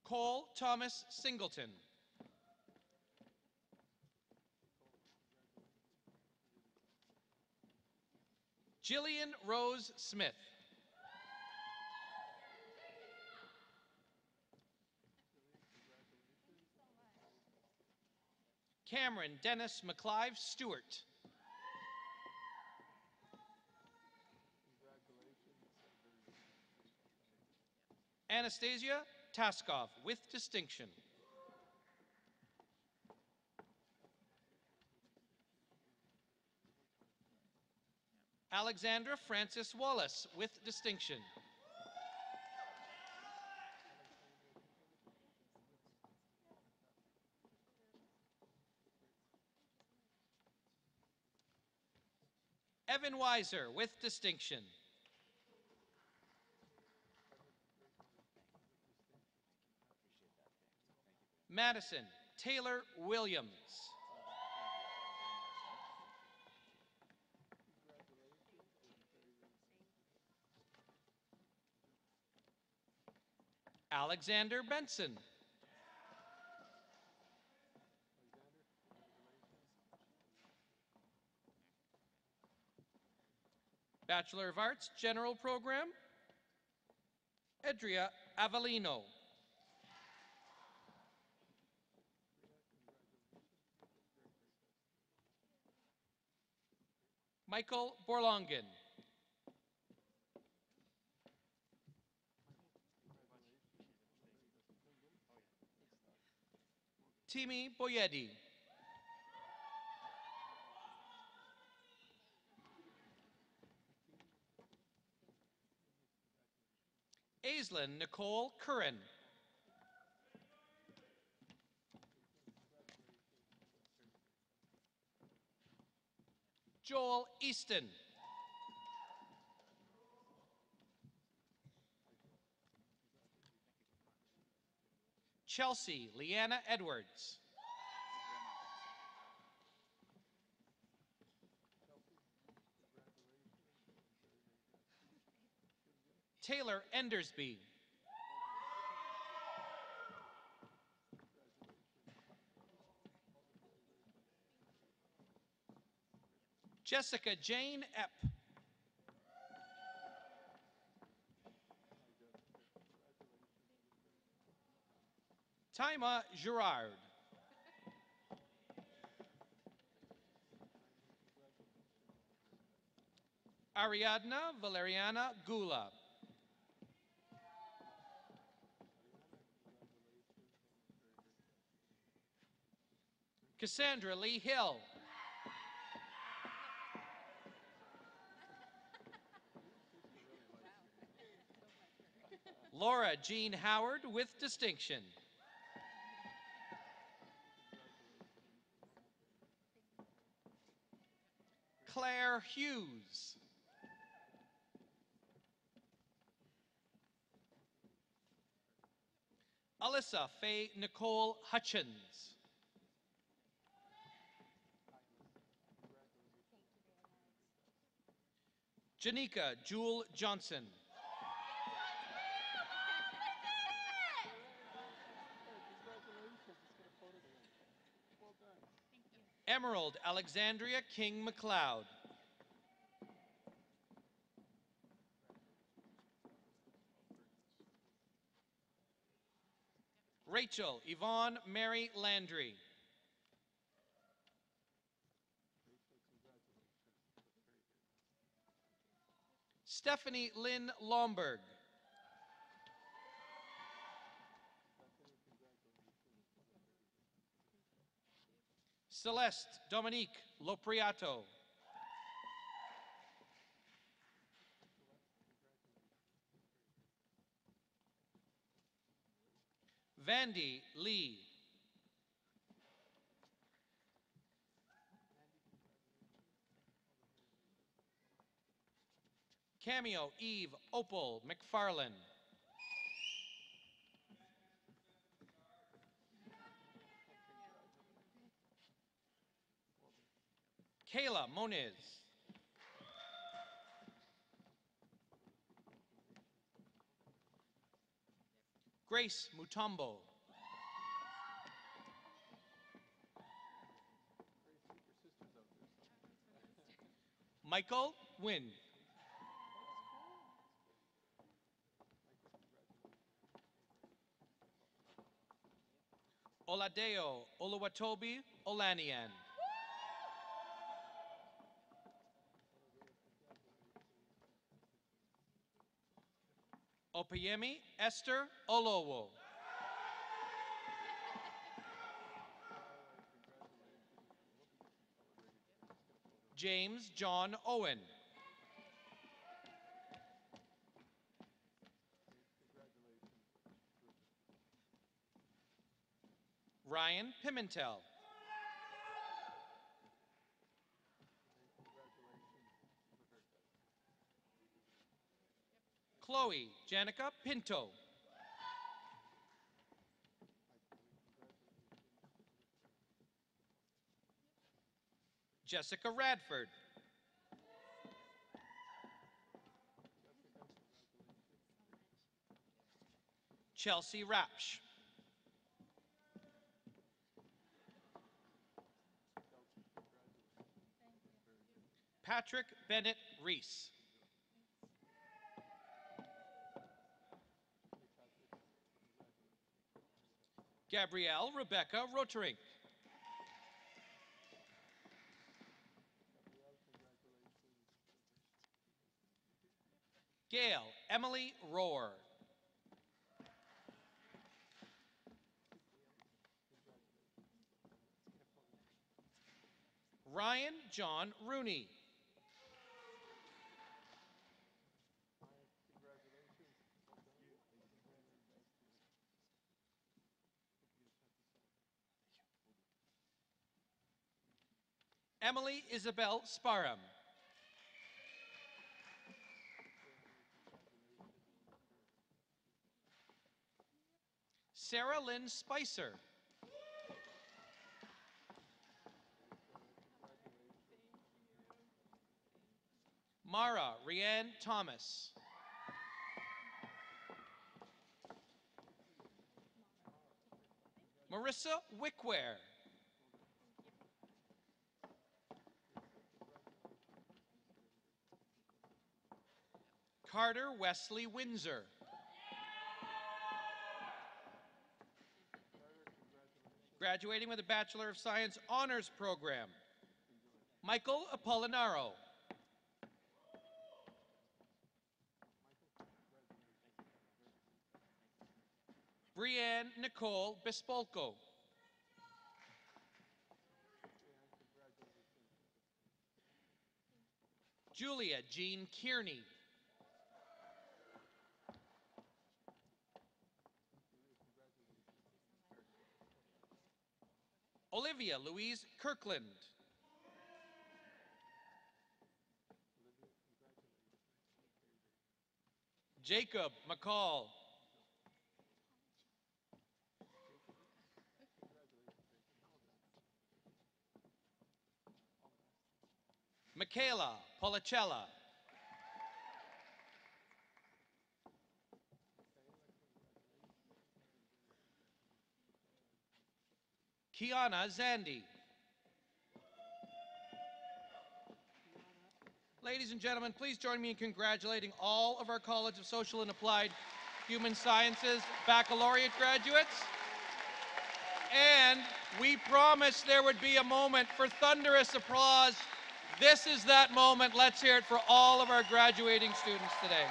Cole Thomas Singleton. Jillian Rose Smith. Cameron Dennis McClive Stewart. Anastasia Taskov with distinction. Alexandra Francis Wallace with distinction. Evan Weiser with distinction. Madison Taylor Williams. Alexander Benson. Bachelor of Arts, General Program, Edria Avellino. Michael Borlongen. Timi Boyedi. Aislinn Nicole Curran. Joel Easton. Chelsea Leanna Edwards. Taylor Endersby. Jessica Jane Epp. Taima Girard. Ariadna Valeriana Gula. Cassandra Lee Hill. Laura Jean Howard with distinction. Claire Hughes. Alyssa Faye Nicole Hutchins. Janika Jewel Johnson. Emerald Alexandria King McLeod. Rachel Yvonne Mary Landry. Stephanie Lynn Lomberg. Celeste Dominique Lopriato. Vandy Lee. Cameo Eve Opal McFarlane. Kayla Moniz. Grace Mutombo. Michael Wynn. Oladeo Oluwatobi Olanian. Opeyemi Esther Olowo. James John Owen. Ryan Pimentel. Chloe Janica Pinto. Jessica Radford. Chelsea Rapsh. Patrick Bennett Reese. Gabrielle Rebecca Roterink. Gail Emily Rohr. Ryan John Rooney. Emily Isabel Sparham. Sarah Lynn Spicer. Mara Rianne Thomas. Marissa Wickware. Carter Wesley Windsor. Graduating with a Bachelor of Science Honors Program, Michael Apollinaro. Brianne Nicole Bispolko. Julia Jean Kearney. Olivia Louise Kirkland. Jacob McCall. Michaela Policella. Kiana Zandi. Ladies and gentlemen, please join me in congratulating all of our College of Social and Applied Human Sciences baccalaureate graduates. And we promised there would be a moment for thunderous applause. This is that moment. Let's hear it for all of our graduating students today.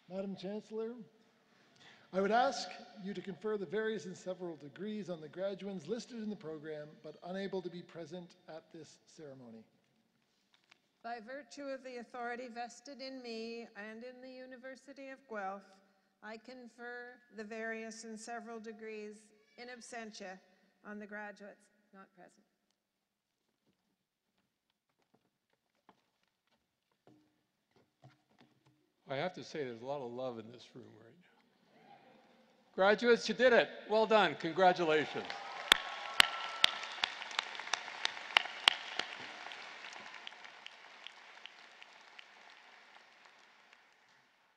Madam Chancellor, I would ask you to confer the various and several degrees on the graduates listed in the program but unable to be present at this ceremony. By virtue of the authority vested in me and in the University of Guelph, I confer the various and several degrees in absentia on the graduates not present. I have to say, there's a lot of love in this room right now. Graduates, you did it. Well done. Congratulations.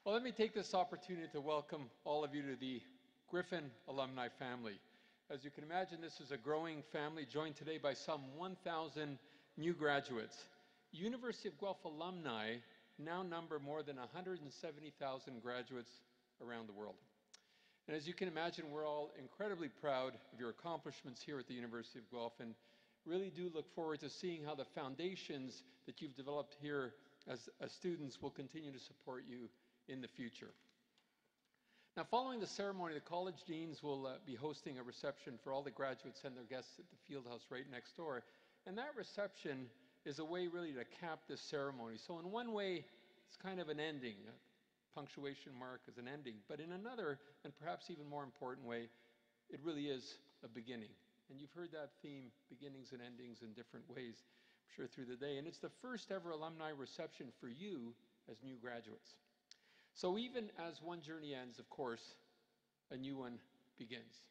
Well, let me take this opportunity to welcome all of you to the Griffin alumni family. As you can imagine, this is a growing family joined today by some 1,000 new graduates. University of Guelph alumni now number more than 170,000 graduates around the world. And as you can imagine, we're all incredibly proud of your accomplishments here at the University of Guelph and really do look forward to seeing how the foundations that you've developed here as students will continue to support you in the future. Now, following the ceremony, the college deans will be hosting a reception for all the graduates and their guests at the field house right next door. And that reception is a way really to cap this ceremony. So in one way, it's kind of an ending. A punctuation mark is an ending. But in another, and perhaps even more important way, it really is a beginning. And you've heard that theme, beginnings and endings, in different ways, I'm sure, through the day. And it's the first ever alumni reception for you as new graduates. So even as one journey ends, of course, a new one begins.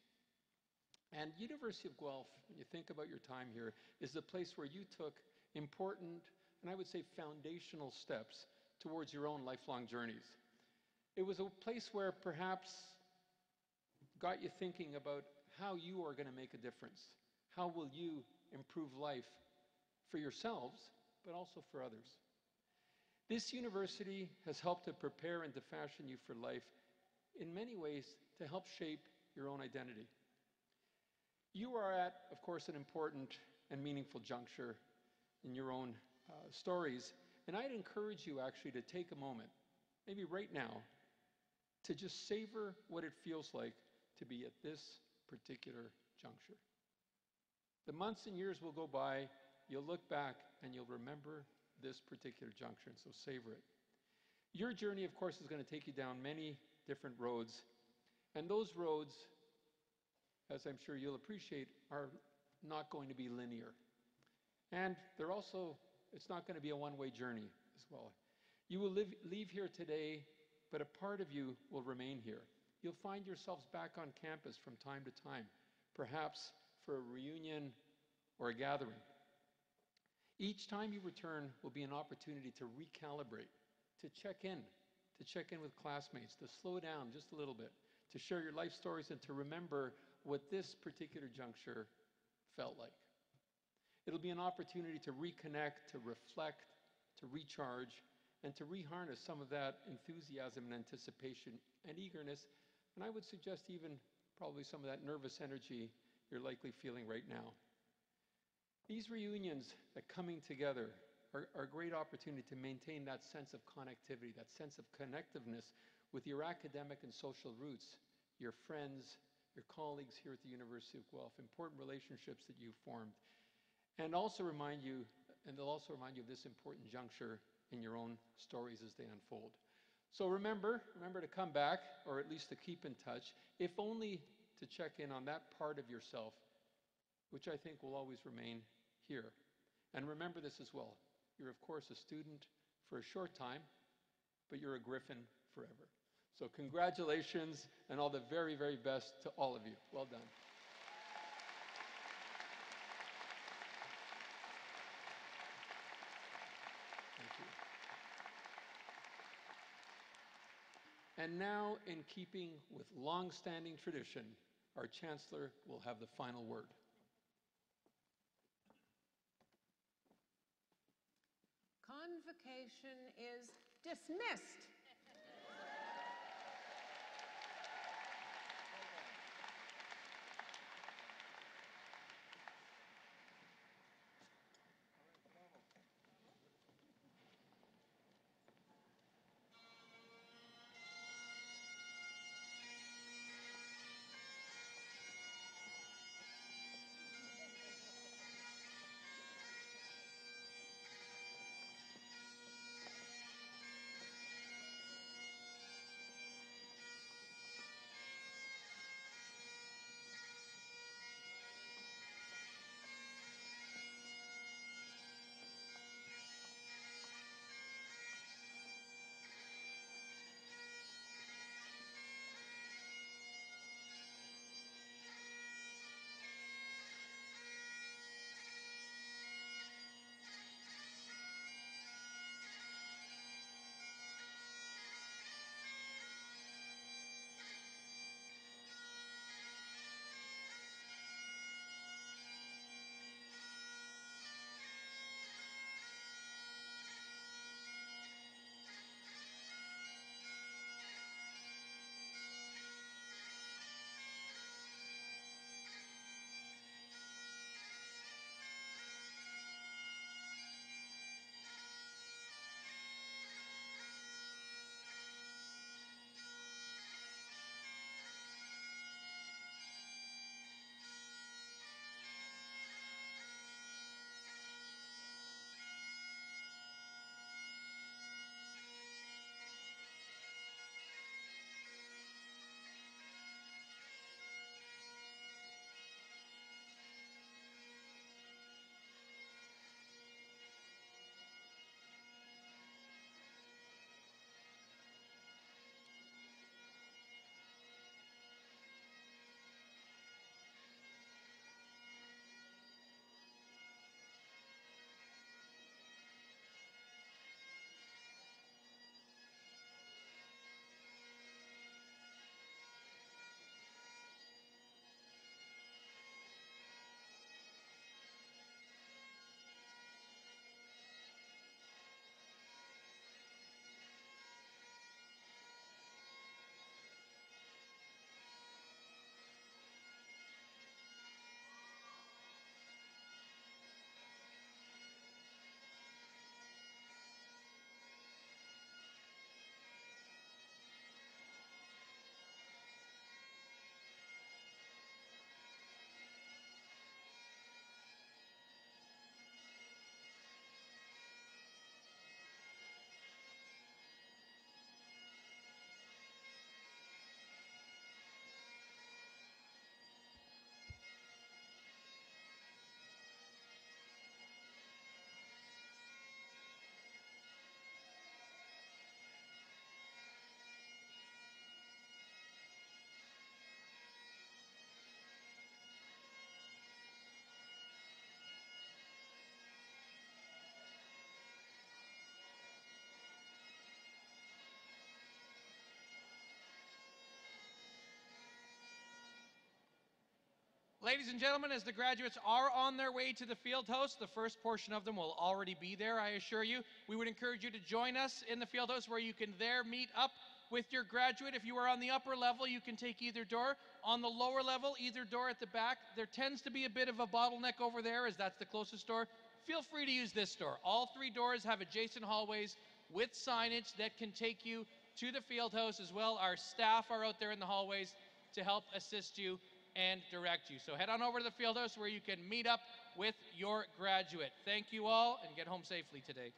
And University of Guelph, when you think about your time here, is the place where you took important, and I would say foundational steps towards your own lifelong journeys. It was a place where perhaps got you thinking about how you are going to make a difference. How will you improve life for yourselves, but also for others? This university has helped to prepare and to fashion you for life in many ways to help shape your own identity. You are at, of course, an important and meaningful juncture in your own stories, and I'd encourage you actually to take a moment, maybe right now, to just savor what it feels like to be at this particular juncture. The months and years will go by, you'll look back and you'll remember this particular juncture, and so savor it. Your journey, of course, is going to take you down many different roads, and those roads, as I'm sure you'll appreciate, are not going to be linear. And they're also, it's not going to be a one-way journey as well. You will leave here today, but a part of you will remain here. You'll find yourselves back on campus from time to time, perhaps for a reunion or a gathering. Each time you return will be an opportunity to recalibrate, to check in with classmates, to slow down just a little bit, to share your life stories and to remember what this particular juncture felt like. It'll be an opportunity to reconnect, to reflect, to recharge, and to reharness some of that enthusiasm and anticipation and eagerness, and I would suggest even probably some of that nervous energy you're likely feeling right now. These reunions, that coming together, are a great opportunity to maintain that sense of connectivity, that sense of connectiveness with your academic and social roots, your friends, your colleagues here at the University of Guelph, important relationships that you've formed, and also remind you, and they'll also remind you of this important juncture in your own stories as they unfold. So remember to come back, or at least to keep in touch, if only to check in on that part of yourself, which I think will always remain here. And remember this as well. You're, of course, a student for a short time, but you're a Griffin forever. So congratulations and all the very, very best to all of you. Well done. Thank you. And now, in keeping with long-standing tradition, our Chancellor will have the final word. Convocation is dismissed. Ladies and gentlemen, as the graduates are on their way to the field house, the first portion of them will already be there, I assure you. We would encourage you to join us in the field house where you can there meet up with your graduate. If you are on the upper level, you can take either door. On the lower level, either door at the back. There tends to be a bit of a bottleneck over there as that's the closest door. Feel free to use this door. All three doors have adjacent hallways with signage that can take you to the field house as well. Our staff are out there in the hallways to help assist you and direct you. So head on over to the field house where you can meet up with your graduate. Thank you all and get home safely today.